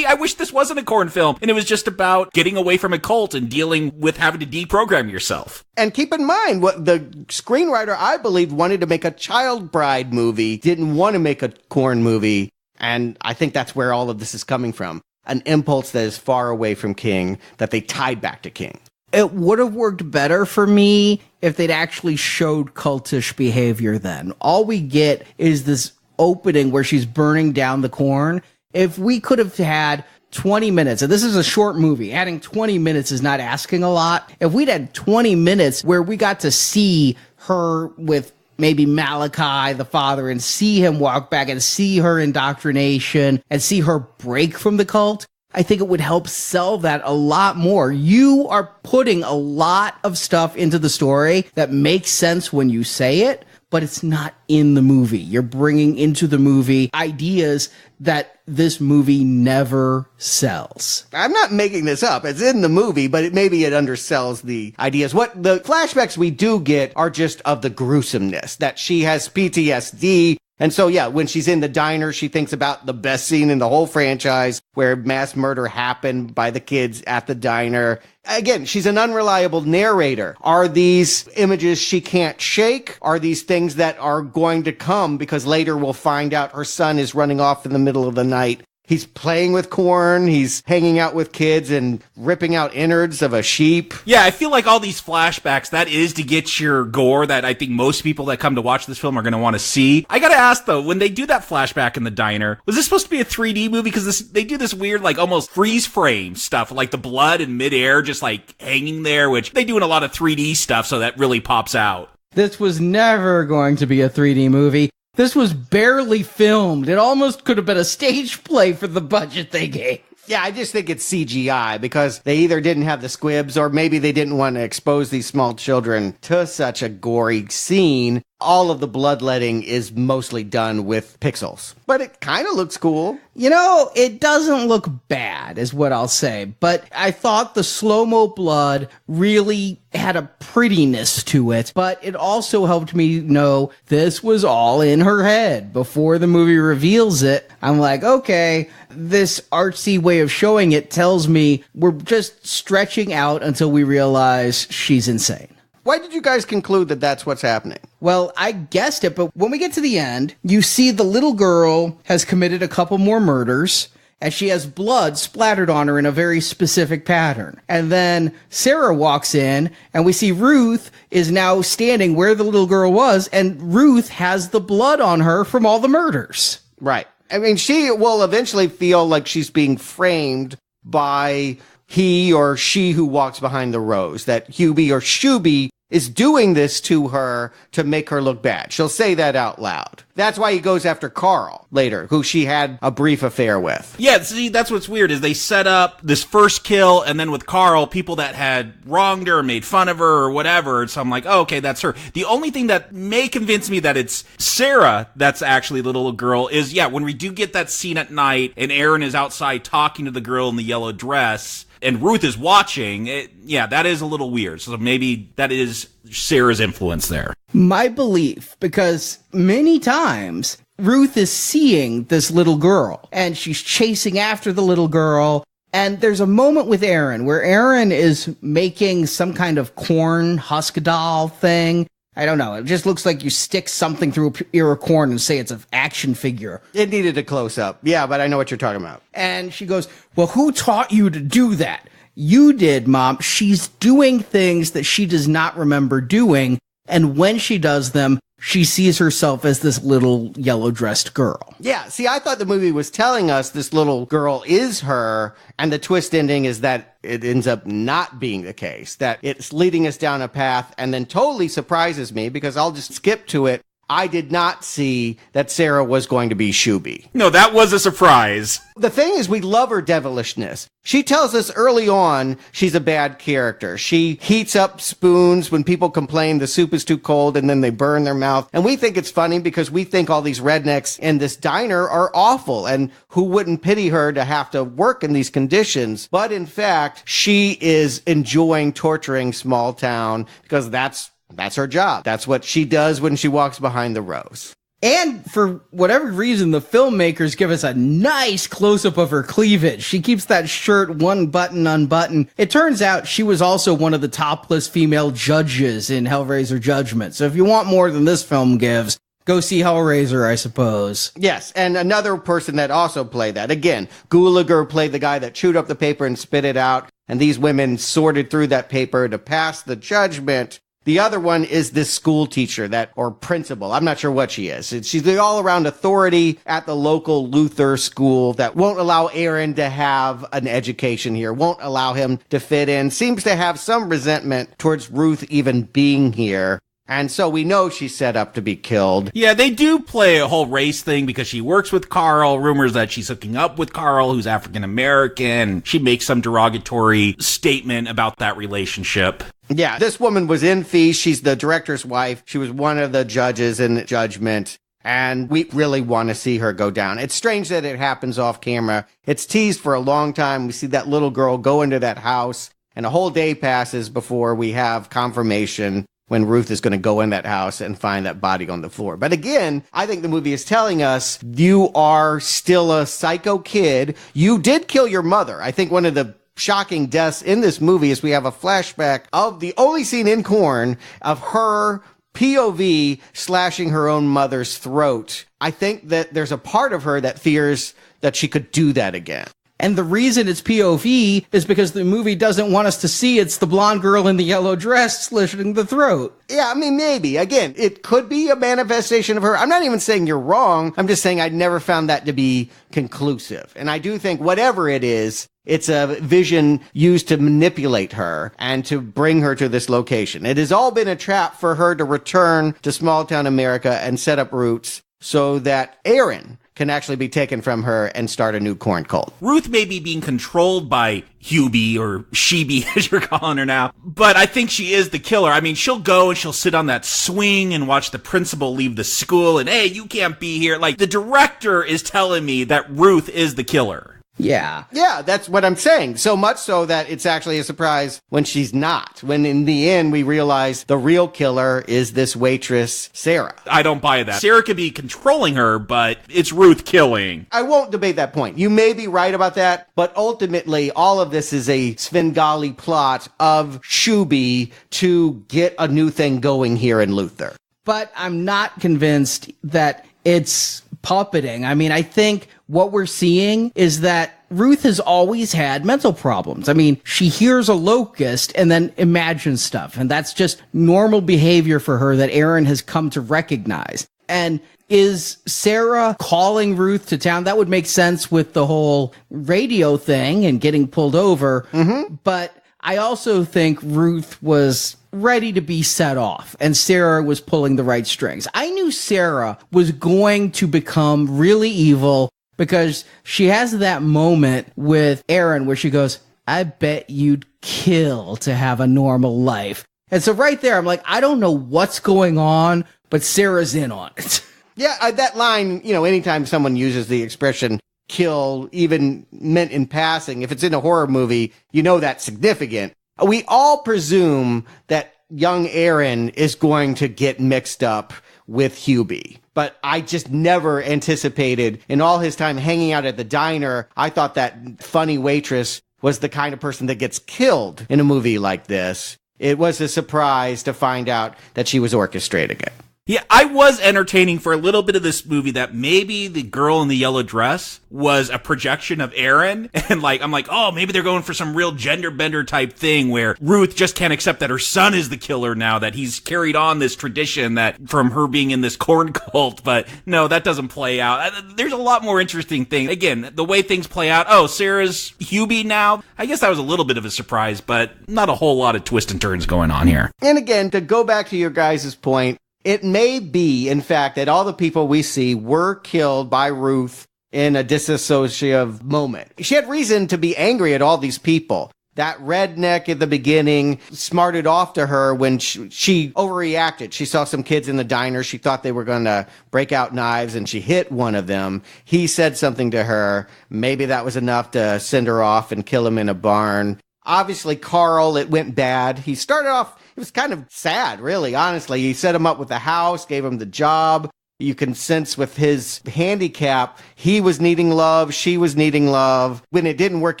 wish this wasn't a corn film and it was just about getting away from a cult and dealing with having to deprogram yourself. And keep in mind, what the screenwriter, I believe, wanted to make a child bride movie, didn't want to make a corn movie, and I think that's where all of this is coming from. An impulse that is far away from King that they tied back to King. It would have worked better for me if they'd actually showed cultish behavior then. All we get is this opening where she's burning down the corn. If we could have had 20 minutes, and this is a short movie, adding 20 minutes is not asking a lot. If we'd had 20 minutes where we got to see her with maybe Malachi, the father, and see him walk back and see her indoctrination and see her break from the cult, I think it would help sell that a lot more. You are putting a lot of stuff into the story that makes sense when you say it, but it's not in the movie. You're bringing into the movie ideas that this movie never sells. I'm not making this up. It's in the movie, but maybe it undersells the ideas. What the flashbacks we do get are just of the gruesomeness, that she has PTSD. And so, yeah, when she's in the diner, she thinks about the best scene in the whole franchise where mass murder happened by the kids at the diner. Again, she's an unreliable narrator. Are these images she can't shake? Are these things that are going to come because later we'll find out her son is running off in the middle of the night? He's playing with corn, he's hanging out with kids and ripping out innards of a sheep. Yeah, I feel like all these flashbacks, that is to get your gore that I think most people that come to watch this film are going to want to see. I gotta ask though, when they do that flashback in the diner, was this supposed to be a 3D movie? Because they do this weird, like almost freeze frame stuff, like the blood in midair just like hanging there, which they do in a lot of 3D stuff, so that really pops out. This was never going to be a 3D movie. This was barely filmed. It almost could have been a stage play for the budget they gave. Yeah, I just think it's CGI because they either didn't have the squibs or maybe they didn't want to expose these small children to such a gory scene. All of the bloodletting is mostly done with pixels, but it kind of looks cool. You know, it doesn't look bad is what I'll say, but I thought the slow-mo blood really had a prettiness to it, but it also helped me know this was all in her head. Before the movie reveals it, I'm like, okay, this artsy way of showing it tells me we're just stretching out until we realize she's insane. Why did you guys conclude that that's what's happening? Well, I guessed it, but when we get to the end, you see the little girl has committed a couple more murders, and she has blood splattered on her in a very specific pattern. And then Sarah walks in, and we see Ruth is now standing where the little girl was, and Ruth has the blood on her from all the murders. Right. I mean, she will eventually feel like she's being framed by he or she who walks behind the rose, that Hubie or Shubie is doing this to her to make her look bad. She'll say that out loud. That's why he goes after Carl later, who she had a brief affair with. Yeah, see, that's what's weird, is they set up this first kill, and then with Carl, people that had wronged her, made fun of her, or whatever, so I'm like, oh, okay, that's her. The only thing that may convince me that it's Sarah that's actually the little girl is, yeah, when we do get that scene at night, and Aaron is outside talking to the girl in the yellow dress, and Ruth is watching, that is a little weird. So maybe that is Sarah's influence there. My belief, because many times Ruth is seeing this little girl, and she's chasing after the little girl, and there's a moment with Aaron where Aaron is making some kind of corn husk doll thing. I don't know. It just looks like you stick something through a ear of corn and say it's an action figure. It needed a close-up. Yeah, but I know what you're talking about. And she goes, well, who taught you to do that? You did, Mom. She's doing things that she does not remember doing. And when she does them, she sees herself as this little yellow-dressed girl. Yeah, see, I thought the movie was telling us this little girl is her, and the twist ending is that it ends up not being the case, that it's leading us down a path, and then totally surprises me, because I'll just skip to it. I did not see that Sarah was going to be Shubie. No, that was a surprise. The thing is, we love her devilishness. She tells us early on she's a bad character. She heats up spoons when people complain the soup is too cold and then they burn their mouth. And we think it's funny because we think all these rednecks in this diner are awful, and who wouldn't pity her to have to work in these conditions. But in fact, she is enjoying torturing small town because that's her job. That's what she does when she walks behind the rose. And for whatever reason, the filmmakers give us a nice close-up of her cleavage. She keeps that shirt one button unbuttoned. It turns out she was also one of the topless female judges in Hellraiser Judgment. So if you want more than this film gives, go see Hellraiser, I suppose. Yes, and another person that also played that. Again, Gulager played the guy that chewed up the paper and spit it out, and these women sorted through that paper to pass the judgment. The other one is this school teacher or principal. I'm not sure what she is. She's the all-around authority at the local Luther school that won't allow Aaron to have an education here, won't allow him to fit in, seems to have some resentment towards Ruth even being here. And so we know she's set up to be killed. Yeah, they do play a whole race thing because she works with Carl. Rumors that she's hooking up with Carl, who's African American. She makes some derogatory statement about that relationship. Yeah, this woman was in Feast. She's the director's wife. She was one of the judges in Judgment. And we really want to see her go down. It's strange that it happens off camera. It's teased for a long time. We see that little girl go into that house, and a whole day passes before we have confirmation when Ruth is going to go in that house and find that body on the floor. But again, I think the movie is telling us you are still a psycho kid. You did kill your mother. I think one of the shocking deaths in this movie is we have a flashback of the only scene in Korn of her POV slashing her own mother's throat. I think that there's a part of her that fears that she could do that again. And the reason it's POV is because the movie doesn't want us to see it's the blonde girl in the yellow dress slitting the throat. Yeah, I mean, maybe. Again, it could be a manifestation of her. I'm not even saying you're wrong. I'm just saying I never found that to be conclusive. And I do think whatever it is, it's a vision used to manipulate her and to bring her to this location. It has all been a trap for her to return to small town America and set up roots so that Aaron can actually be taken from her and start a new corn cult. Ruth may be being controlled by Hubie or Shebe, as you're calling her now, but I think she is the killer. I mean, she'll go and she'll sit on that swing and watch the principal leave the school and, hey, you can't be here. Like, the director is telling me that Ruth is the killer. Yeah. Yeah, that's what I'm saying. So much so that it's actually a surprise when she's not. When in the end, we realize the real killer is this waitress, Sarah. I don't buy that. Sarah could be controlling her, but it's Ruth killing. I won't debate that point. You may be right about that, but ultimately, all of this is a Svengali plot of Shubie to get a new thing going here in Luther. But I'm not convinced that it's puppeting. I mean, I think what we're seeing is that Ruth has always had mental problems. I mean, she hears a locust and then imagines stuff, and that's just normal behavior for her that Aaron has come to recognize. And is Sarah calling Ruth to town? That would make sense with the whole radio thing and getting pulled over. Mm-hmm. But I also think Ruth was ready to be set off, and Sarah was pulling the right strings. I knew Sarah was going to become really evil because she has that moment with Aaron where she goes, I bet you'd kill to have a normal life. And so right there, I'm like, I don't know what's going on, but Sarah's in on it. Yeah, that line, anytime someone uses the expression kill, even meant in passing, if it's in a horror movie, that's significant. We all presume that young Aaron is going to get mixed up with Hubie. But I just never anticipated, in all his time hanging out at the diner, I thought that funny waitress was the kind of person that gets killed in a movie like this. It was a surprise to find out that she was orchestrating it. Yeah, I was entertaining for a little bit of this movie that maybe the girl in the yellow dress was a projection of Aaron. And I'm like, oh, maybe they're going for some real gender bender type thing where Ruth just can't accept that her son is the killer now, that he's carried on this tradition that from her being in this corn cult. But no, that doesn't play out. There's a lot more interesting things. Again, the way things play out. Oh, Sarah's Hubie now. I guess that was a little bit of a surprise, but not a whole lot of twists and turns going on here. And again, to go back to your guys' point, it may be, in fact, that all the people we see were killed by Ruth in a disassociative moment. She had reason to be angry at all these people. That redneck at the beginning smarted off to her when she overreacted. She saw some kids in the diner. She thought they were going to break out knives, and she hit one of them. He said something to her. Maybe that was enough to send her off and kill him in a barn. Obviously, Carl, it went bad. He started off, it was kind of sad, really, honestly. He set him up with the house, gave him the job. You can sense with his handicap, he was needing love, she was needing love. When it didn't work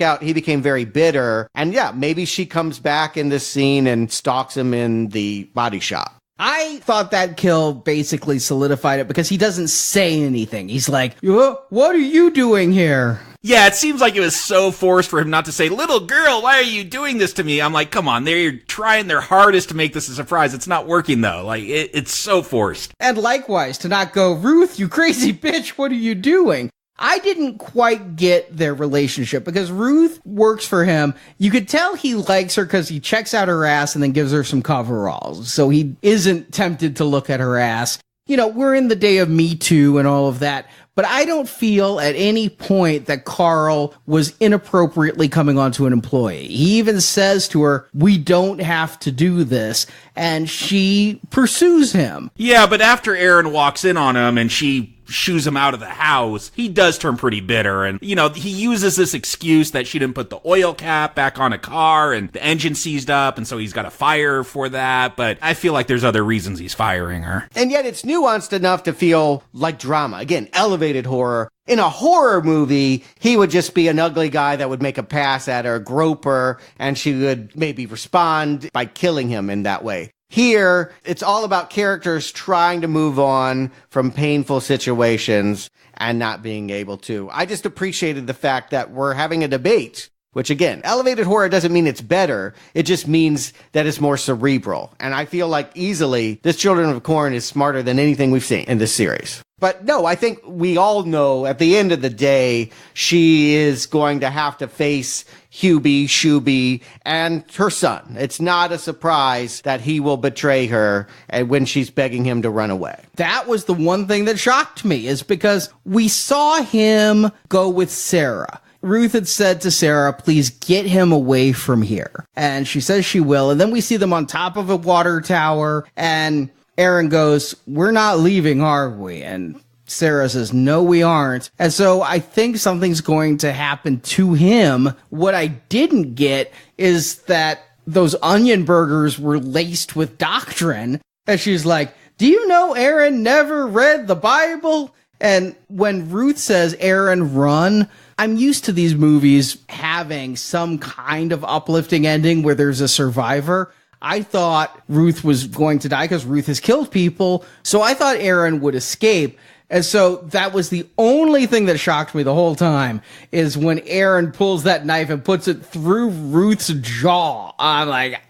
out, he became very bitter. And yeah, maybe she comes back in this scene and stalks him in the body shop. I thought that kill basically solidified it because he doesn't say anything. He's like, what are you doing here? Yeah, it seems like it was so forced for him not to say, little girl, why are you doing this to me? I'm like, come on, they're trying their hardest to make this a surprise. It's not working, though. It's so forced. And likewise, to not go, Ruth, you crazy bitch, what are you doing? I didn't quite get their relationship because Ruth works for him. You could tell he likes her because he checks out her ass and then gives her some coveralls. So he isn't tempted to look at her ass. We're in the day of Me Too and all of that. But I don't feel at any point that Carl was inappropriately coming onto an employee. He even says to her, we don't have to do this. And she pursues him. Yeah, but after Aaron walks in on him and she shoos him out of the house, he does turn pretty bitter. And, he uses this excuse that she didn't put the oil cap back on a car and the engine seized up. And so he's got to fire her for that. But I feel like there's other reasons he's firing her. And yet it's nuanced enough to feel like drama. Again, elevated horror. In a horror movie, he would just be an ugly guy that would make a pass at her, grope her, and she would maybe respond by killing him in that way. Here, it's all about characters trying to move on from painful situations and not being able to. I just appreciated the fact that we're having a debate, which again, elevated horror doesn't mean it's better. It just means that it's more cerebral. And I feel like easily this Children of the Corn is smarter than anything we've seen in this series. But no, I think we all know at the end of the day, she is going to have to face Hubie, Shubie, and her son. It's not a surprise that he will betray her when she's begging him to run away. That was the one thing that shocked me, is because we saw him go with Sarah. Ruth had said to Sarah, please get him away from here. And she says she will. And then we see them on top of a water tower, and Aaron goes, we're not leaving, are we? And Sarah says, no, we aren't. And so I think something's going to happen to him. What I didn't get is that those onion burgers were laced with doctrine. And she's like, do you know Aaron never read the Bible? And when Ruth says, Aaron, run, I'm used to these movies having some kind of uplifting ending where there's a survivor. I thought Ruth was going to die because Ruth has killed people. So I thought Aaron would escape. And so that was the only thing that shocked me the whole time, is when Aaron pulls that knife and puts it through Ruth's jaw. I'm like,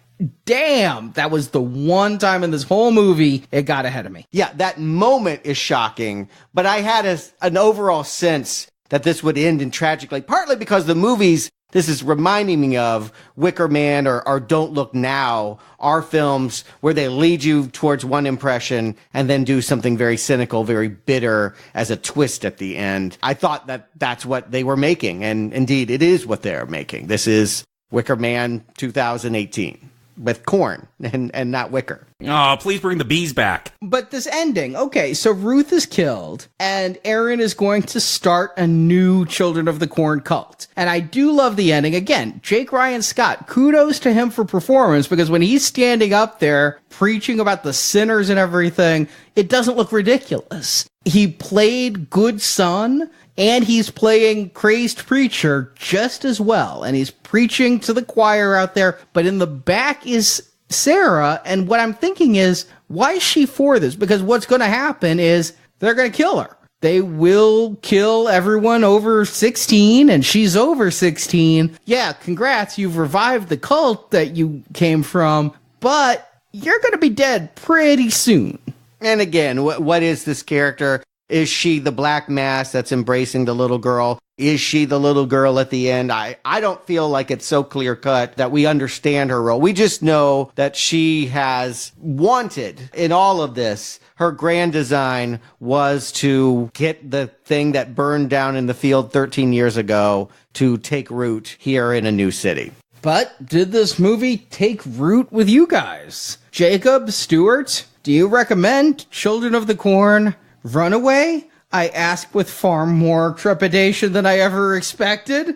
damn, that was the one time in this whole movie it got ahead of me. Yeah, that moment is shocking, but I had an overall sense that this would end in tragically, partly because the movies this is reminding me of, Wicker Man or Don't Look Now, are films where they lead you towards one impression and then do something very cynical, very bitter as a twist at the end. I thought that that's what they were making, and indeed it is what they're making. This is Wicker Man 2018 with corn and not wicker. Oh, please bring the bees back. But this ending, okay, so Ruth is killed, and Aaron is going to start a new Children of the Corn cult. And I do love the ending. Again, Jake Ryan Scott, kudos to him for performance, because when he's standing up there preaching about the sinners and everything, it doesn't look ridiculous. He played good son, and he's playing crazed preacher just as well. And he's preaching to the choir out there, but in the back is Sarah, and what I'm thinking is, why is she for this? Because what's going to happen is they're going to kill her. They will kill everyone over 16, and she's over 16. Yeah, congrats, you've revived the cult that you came from, but you're going to be dead pretty soon. And again, what is this character? Is she the black mass that's embracing the little girl? Is she the little girl at the end? I don't feel like it's so clear cut that we understand her role. We just know that she has wanted in all of this. Her grand design was to get the thing that burned down in the field 13 years ago to take root here in a new city. But did this movie take root with you guys? Jakob, Stuart, do you recommend Children of the Corn Runaway? I ask with far more trepidation than I ever expected.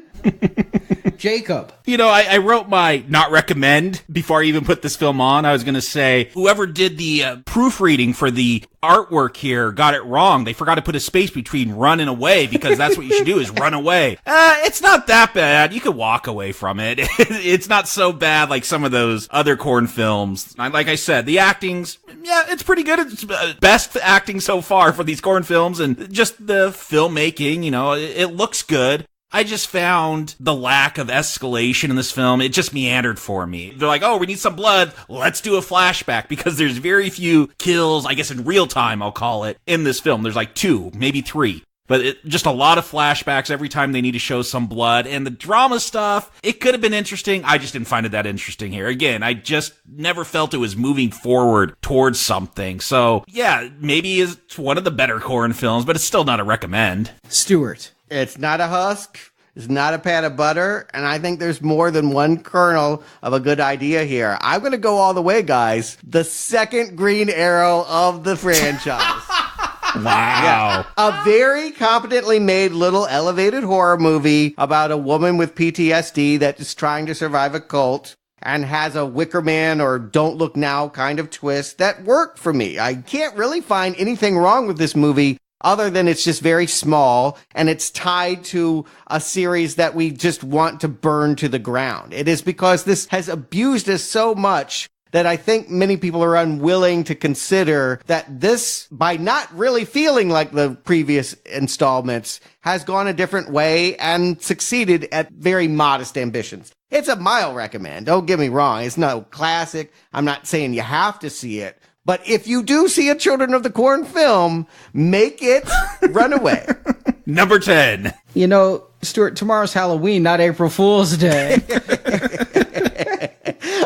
Jakob. You know, I wrote my not recommend before I even put this film on. I was going to say, whoever did the proofreading for the artwork here got it wrong. They forgot to put a space between run and away, because that's what you should do, is run away. It's not that bad. You could walk away from it. It's not so bad like some of those other Corn films. Like I said, the acting's, yeah, it's pretty good. It's best acting so far for these Corn films, and just the filmmaking, you know, it looks good. I just found the lack of escalation in this film. It just meandered for me. They're like, oh, we need some blood. Let's do a flashback, because there's very few kills, I guess in real time, I'll call it, in this film. There's like 2, maybe 3. But just a lot of flashbacks every time they need to show some blood. And the drama stuff, it could have been interesting. I just didn't find it that interesting here. Again, I just never felt it was moving forward towards something. So, yeah, maybe it's one of the better Corn films, but it's still not a recommend. Stuart. It's not a husk. It's not a pat of butter. And I think there's more than one kernel of a good idea here. I'm going to go all the way, guys. The second Green Arrow of the franchise. Wow. Yeah. A very competently made little elevated horror movie about a woman with PTSD that is trying to survive a cult and has a Wicker Man or Don't Look Now kind of twist that worked for me. I can't really find anything wrong with this movie, other than it's just very small, and it's tied to a series that we just want to burn to the ground. It is because this has abused us so much that I think many people are unwilling to consider that this, by not really feeling like the previous installments, has gone a different way and succeeded at very modest ambitions. It's a mild recommend, don't get me wrong. It's no classic. I'm not saying you have to see it. But if you do see a Children of the Corn film, make it Runaway. Number 10. You know, Stuart, tomorrow's Halloween, not April Fool's Day.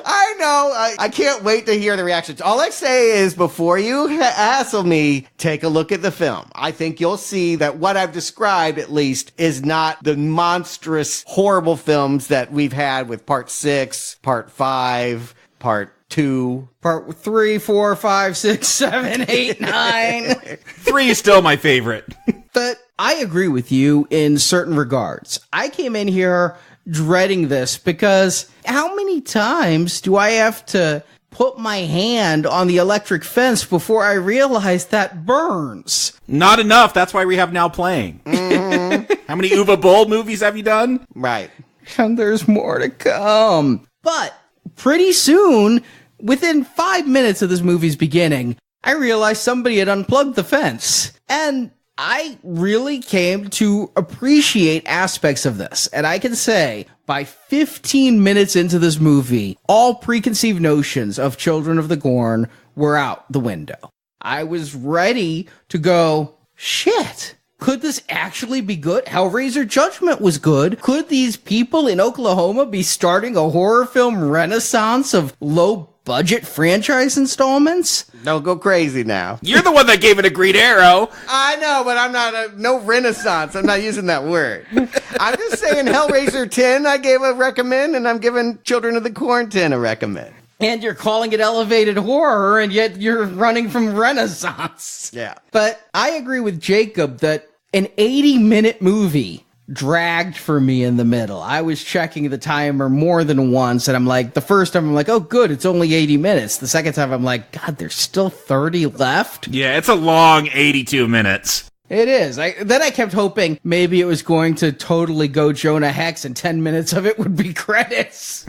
I know. I can't wait to hear the reactions. All I say is, before you hassle me, take a look at the film. I think you'll see that what I've described, at least, is not the monstrous, horrible films that we've had with Part 6, Part 5, Part 2, Part 3, 4, 5, 6, 7, 8, 9. 3 is still my favorite. But I agree with you in certain regards. I came in here dreading this because how many times do I have to put my hand on the electric fence before I realize that burns? Not enough. That's why we have Now Playing. Mm-hmm. How many Uwe Boll movies have you done? Right. And there's more to come. But pretty soon, within 5 minutes of this movie's beginning, I realized somebody had unplugged the fence. And I really came to appreciate aspects of this. And I can say, by 15 minutes into this movie, all preconceived notions of Children of the Corn were out the window. I was ready to go, shit, could this actually be good? Hellraiser Judgment was good. Could these people in Oklahoma be starting a horror film renaissance of low-budget franchise installments? Don't go crazy now. You're the one that gave it a green arrow. I know, but I'm not no renaissance. I'm not using that word. I'm just saying Hellraiser 10 I gave a recommend, and I'm giving Children of the Corn 10 a recommend. And you're calling it elevated horror, and yet you're running from Renaissance. Yeah. But I agree with Jacob that an 80-minute movie dragged for me in the middle. I was checking the timer more than once, and I'm like, the first time I'm like, oh, good, it's only 80 minutes. The second time I'm like, God, there's still 30 left? Yeah, it's a long 82 minutes. It is. Then I kept hoping maybe it was going to totally go Jonah Hex and 10 minutes of it would be credits.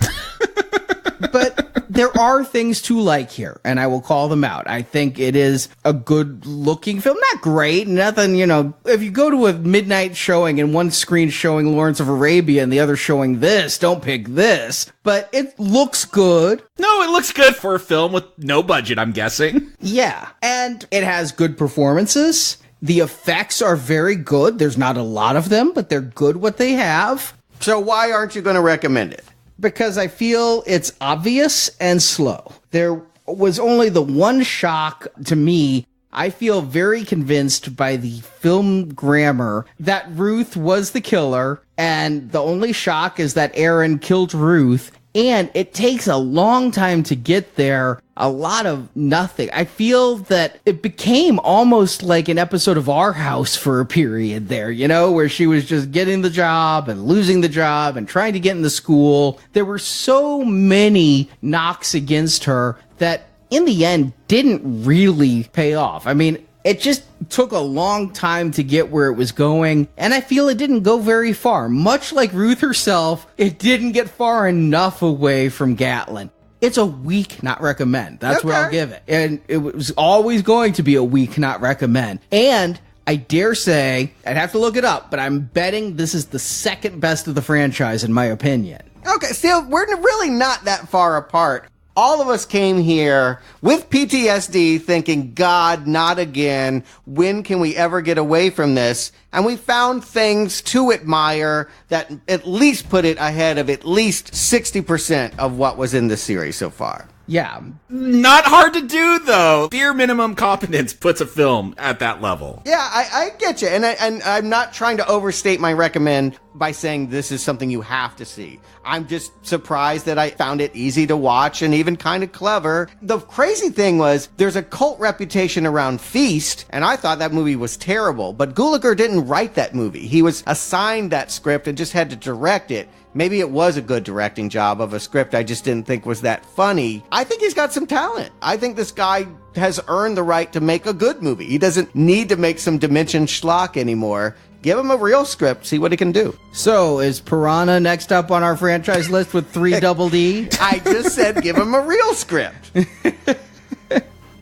But there are things to like here, and I will call them out. I think it is a good-looking film. Not great, nothing, if you go to a midnight showing and one screen showing Lawrence of Arabia and the other showing this, don't pick this. But it looks good. No, it looks good for a film with no budget, I'm guessing. Yeah, and it has good performances. The effects are very good. There's not a lot of them, but they're good what they have. So why aren't you going to recommend it? Because I feel it's obvious and slow. There was only the one shock to me. I feel very convinced by the film grammar that Ruth was the killer, and the only shock is that Aaron killed Ruth, and it takes a long time to get there. A lot of nothing. I feel that it became almost like an episode of Our House for a period there, where she was just getting the job and losing the job and trying to get in the school. There were so many knocks against her that in the end didn't really pay off. I mean, it just took a long time to get where it was going, and I feel it didn't go very far. Much like Ruth herself, it didn't get far enough away from Gatlin. It's a weak not recommend. That's what I'll give it. And it was always going to be a weak not recommend. And I dare say, I'd have to look it up, but I'm betting this is the second best of the franchise in my opinion. Okay, still, we're really not that far apart. All of us came here with PTSD thinking, God, not again. When can we ever get away from this? And we found things to admire that at least put it ahead of at least 60% of what was in the series so far. Yeah. Not hard to do, though. Bare minimum competence puts a film at that level. Yeah, I get you. And I'm not trying to overstate my recommend by saying this is something you have to see. I'm just surprised that I found it easy to watch and even kind of clever. The crazy thing was there's a cult reputation around Feast, and I thought that movie was terrible. But Gulager didn't write that movie. He was assigned that script and just had to direct it. Maybe it was a good directing job of a script I just didn't think was that funny. I think he's got some talent. I think this guy has earned the right to make a good movie. He doesn't need to make some Dimension schlock anymore. Give him a real script, see what he can do. So, is Piranha next up on our franchise list with 3 double D? I just said give him a real script.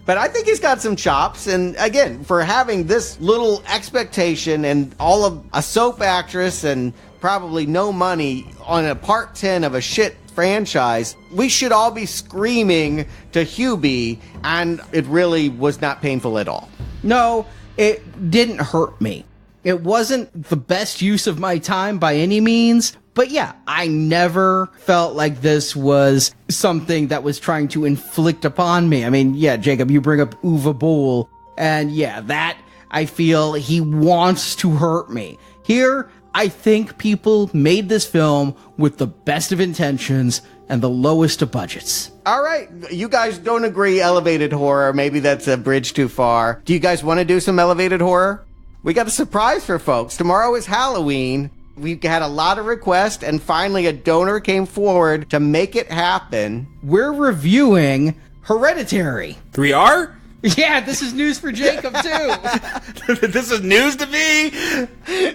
But I think he's got some chops, and again, for having this little expectation and all of a soap actress and probably no money on a part 10 of a shit franchise, we should all be screaming to Hubie, and it really was not painful at all. No, it didn't hurt me. It wasn't the best use of my time by any means, but yeah, I never felt like this was something that was trying to inflict upon me. I mean, yeah, Jacob, you bring up Uwe Boll, and yeah, that, I feel he wants to hurt me. Here, I think people made this film with the best of intentions and the lowest of budgets. All right, you guys don't agree elevated horror. Maybe that's a bridge too far. Do you guys want to do some elevated horror? We got a surprise for folks. Tomorrow is Halloween. We had a lot of requests, and finally a donor came forward to make it happen. We're reviewing Hereditary. 3R? Yeah, this is news for Jacob, too. This is news to me.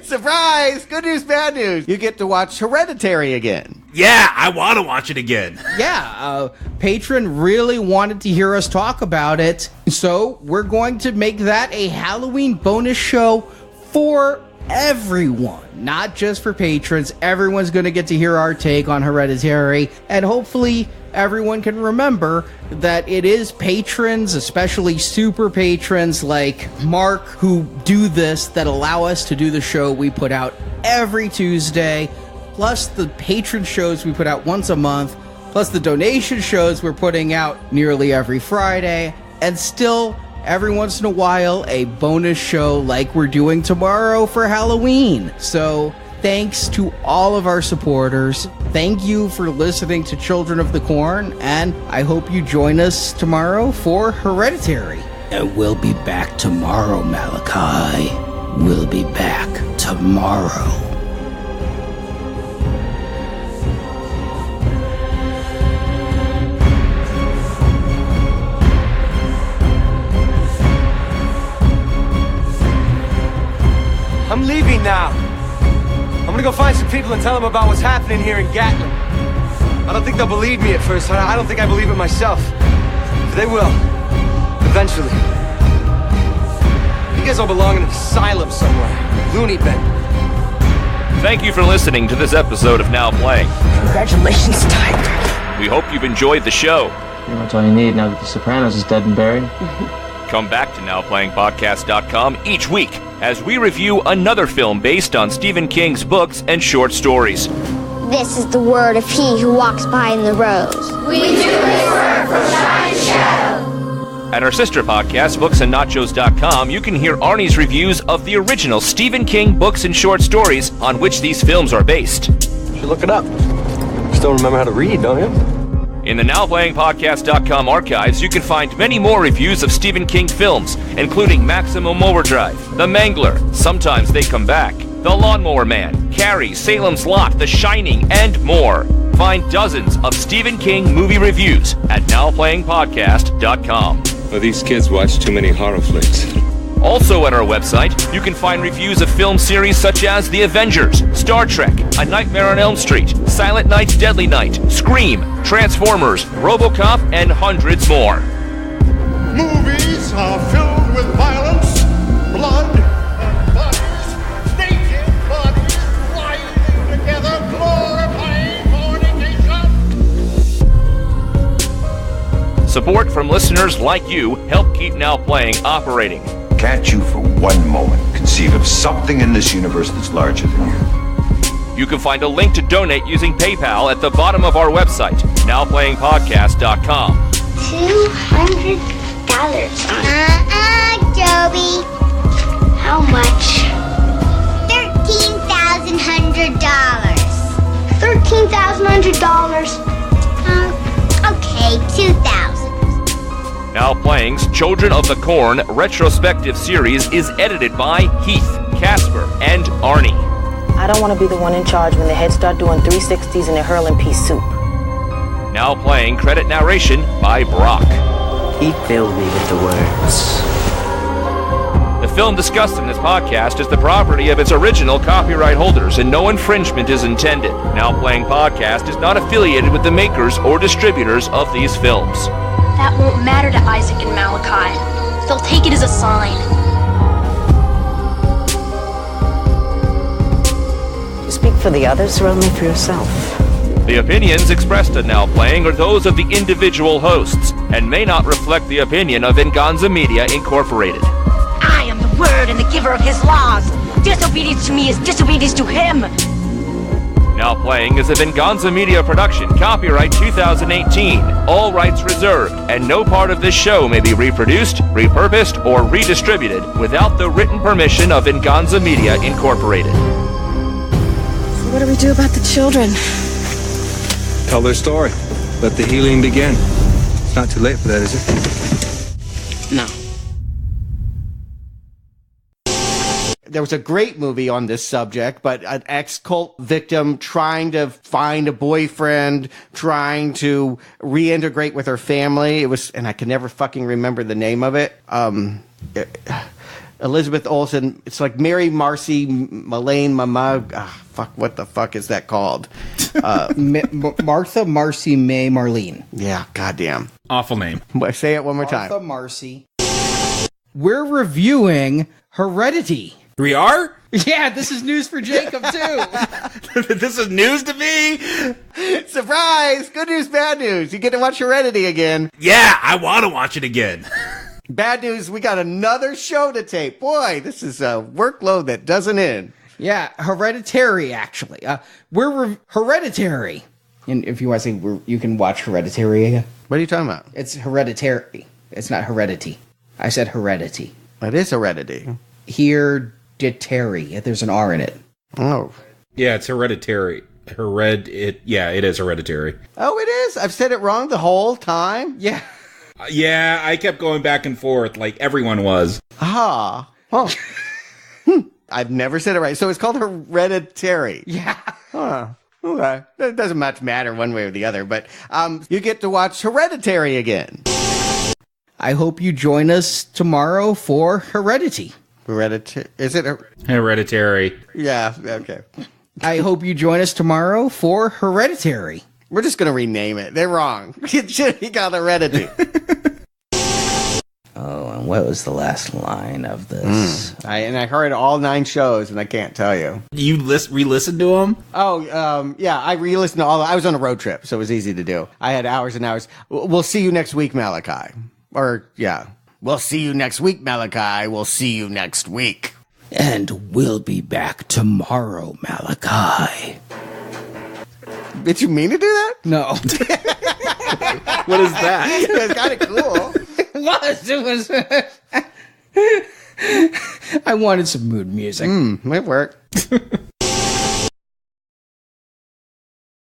Surprise! Good news, bad news. You get to watch Hereditary again. Yeah, I want to watch it again. Yeah, Patron really wanted to hear us talk about it, so we're going to make that a Halloween bonus show for everyone, not just for patrons. Everyone's going to get to hear our take on Hereditary, and hopefully everyone can remember that it is patrons, especially super patrons like Mark, who do this, that allow us to do the show we put out every Tuesday, plus the patron shows we put out once a month, plus the donation shows we're putting out nearly every Friday, and still, every once in a while, a bonus show like we're doing tomorrow for Halloween. So, thanks to all of our supporters. Thank you for listening to Children of the Corn, and I hope you join us tomorrow for Hereditary. And we'll be back tomorrow, Malachi. We'll be back tomorrow. I'm leaving now. I'm gonna go find some people and tell them about what's happening here in Gatlin. I don't think they'll believe me at first. I don't think I believe it myself. But they will. Eventually. You guys all belong in an asylum somewhere. Loony bin. Thank you for listening to this episode of Now Playing. Congratulations, Tiger. We hope you've enjoyed the show. Pretty much all you need now that The Sopranos is dead and buried. Come back to NowPlayingPodcast.com each week as we review another film based on Stephen King's books and short stories. This is the word of he who walks behind the rose. We do this work from Shine Shadow. At our sister podcast, booksandnachos.com, you can hear Arnie's reviews of the original Stephen King books and short stories on which these films are based. You should look it up. Still remember how to read, don't you? In the NowPlayingPodcast.com archives, you can find many more reviews of Stephen King films, including Maximum Overdrive, The Mangler, Sometimes They Come Back, The Lawnmower Man, Carrie, Salem's Lot, The Shining, and more. Find dozens of Stephen King movie reviews at NowPlayingPodcast.com. Well, these kids watch too many horror flicks. Also at our website, you can find reviews of film series such as The Avengers, Star Trek, A Nightmare on Elm Street, Silent Night, Deadly Night, Scream, Transformers, RoboCop, and hundreds more. Movies are filled with violence, blood, and bodies, naked bodies writhing together, glorifying fornication. Support from listeners like you help keep Now Playing operating. Can't you for one moment conceive of something in this universe that's larger than you? You can find a link to donate using PayPal at the bottom of our website, NowPlayingPodcast.com. $200. Joby. How much? $13,100. $13,100. Okay, $2,000. Now Playing's Children of the Corn retrospective series is edited by Heath, Casper, and Arnie. I don't want to be the one in charge when the heads start doing 360s and they're hurling pea soup. Now Playing credit narration by Brock. He filled me with the words. The film discussed in this podcast is the property of its original copyright holders, and no infringement is intended. Now Playing Podcast is not affiliated with the makers or distributors of these films. That won't matter to Isaac and Malachi. They'll take it as a sign. You speak for the others or only for yourself? The opinions expressed in Now Playing are those of the individual hosts and may not reflect the opinion of Venganza Media Incorporated. I am the word and the giver of his laws. Disobedience to me is disobedience to him. Now Playing is a Venganza Media production, copyright 2018, all rights reserved, and no part of this show may be reproduced, repurposed, or redistributed without the written permission of Venganza Media Incorporated. So what do we do about the children? Tell their story. Let the healing begin. It's not too late for that, is it? No. There was a great movie on this subject, but an ex-cult victim trying to find a boyfriend, trying to reintegrate with her family. It was, and I can never fucking remember the name of it. Elizabeth Olsen. It's like Mary, Marcy, Malane, Mama. What the fuck is that called? Martha, Marcy, May, Marlene. Yeah, goddamn. Awful name. Say it one more time. Martha, Marcy. We're reviewing Heredity. We are? Yeah, this is news for Jacob, too. This is news to me. Surprise! Good news, bad news. You get to watch Heredity again. Yeah, I want to watch it again. Bad news, we got another show to tape. Boy, this is a workload that doesn't end. Yeah, Hereditary, actually. We're Hereditary. And if you want to say you can watch Hereditary again. What are you talking about? It's Hereditary. It's not Heredity. I said Heredity. It is Heredity. Hereditary. There's an R in it. Oh. Yeah, it's Hereditary. Yeah, it is Hereditary. Oh, it is? I've said it wrong the whole time? Yeah. Yeah, I kept going back and forth like everyone was. Ah. Oh. I've never said it right. So it's called Hereditary. Yeah. Huh. Okay. It doesn't much matter one way or the other, but you get to watch Hereditary again. I hope you join us tomorrow for Heredity. Is it Hereditary? Yeah, okay. I hope you join us tomorrow for Hereditary. We're just going to rename it. They're wrong. It should be called Heredity. Oh, and what was the last line of this? I heard all 9 shows, and I can't tell you. You re-listened to them? Oh, yeah, I re-listened to all. I was on a road trip, so it was easy to do. I had hours and hours. We'll see you next week, Malachi. Or, yeah. We'll see you next week, Malachi. We'll see you next week. And we'll be back tomorrow, Malachi. Did you mean to do that? No. What is that? It was kind of cool. It was. I wanted some mood music. Might work.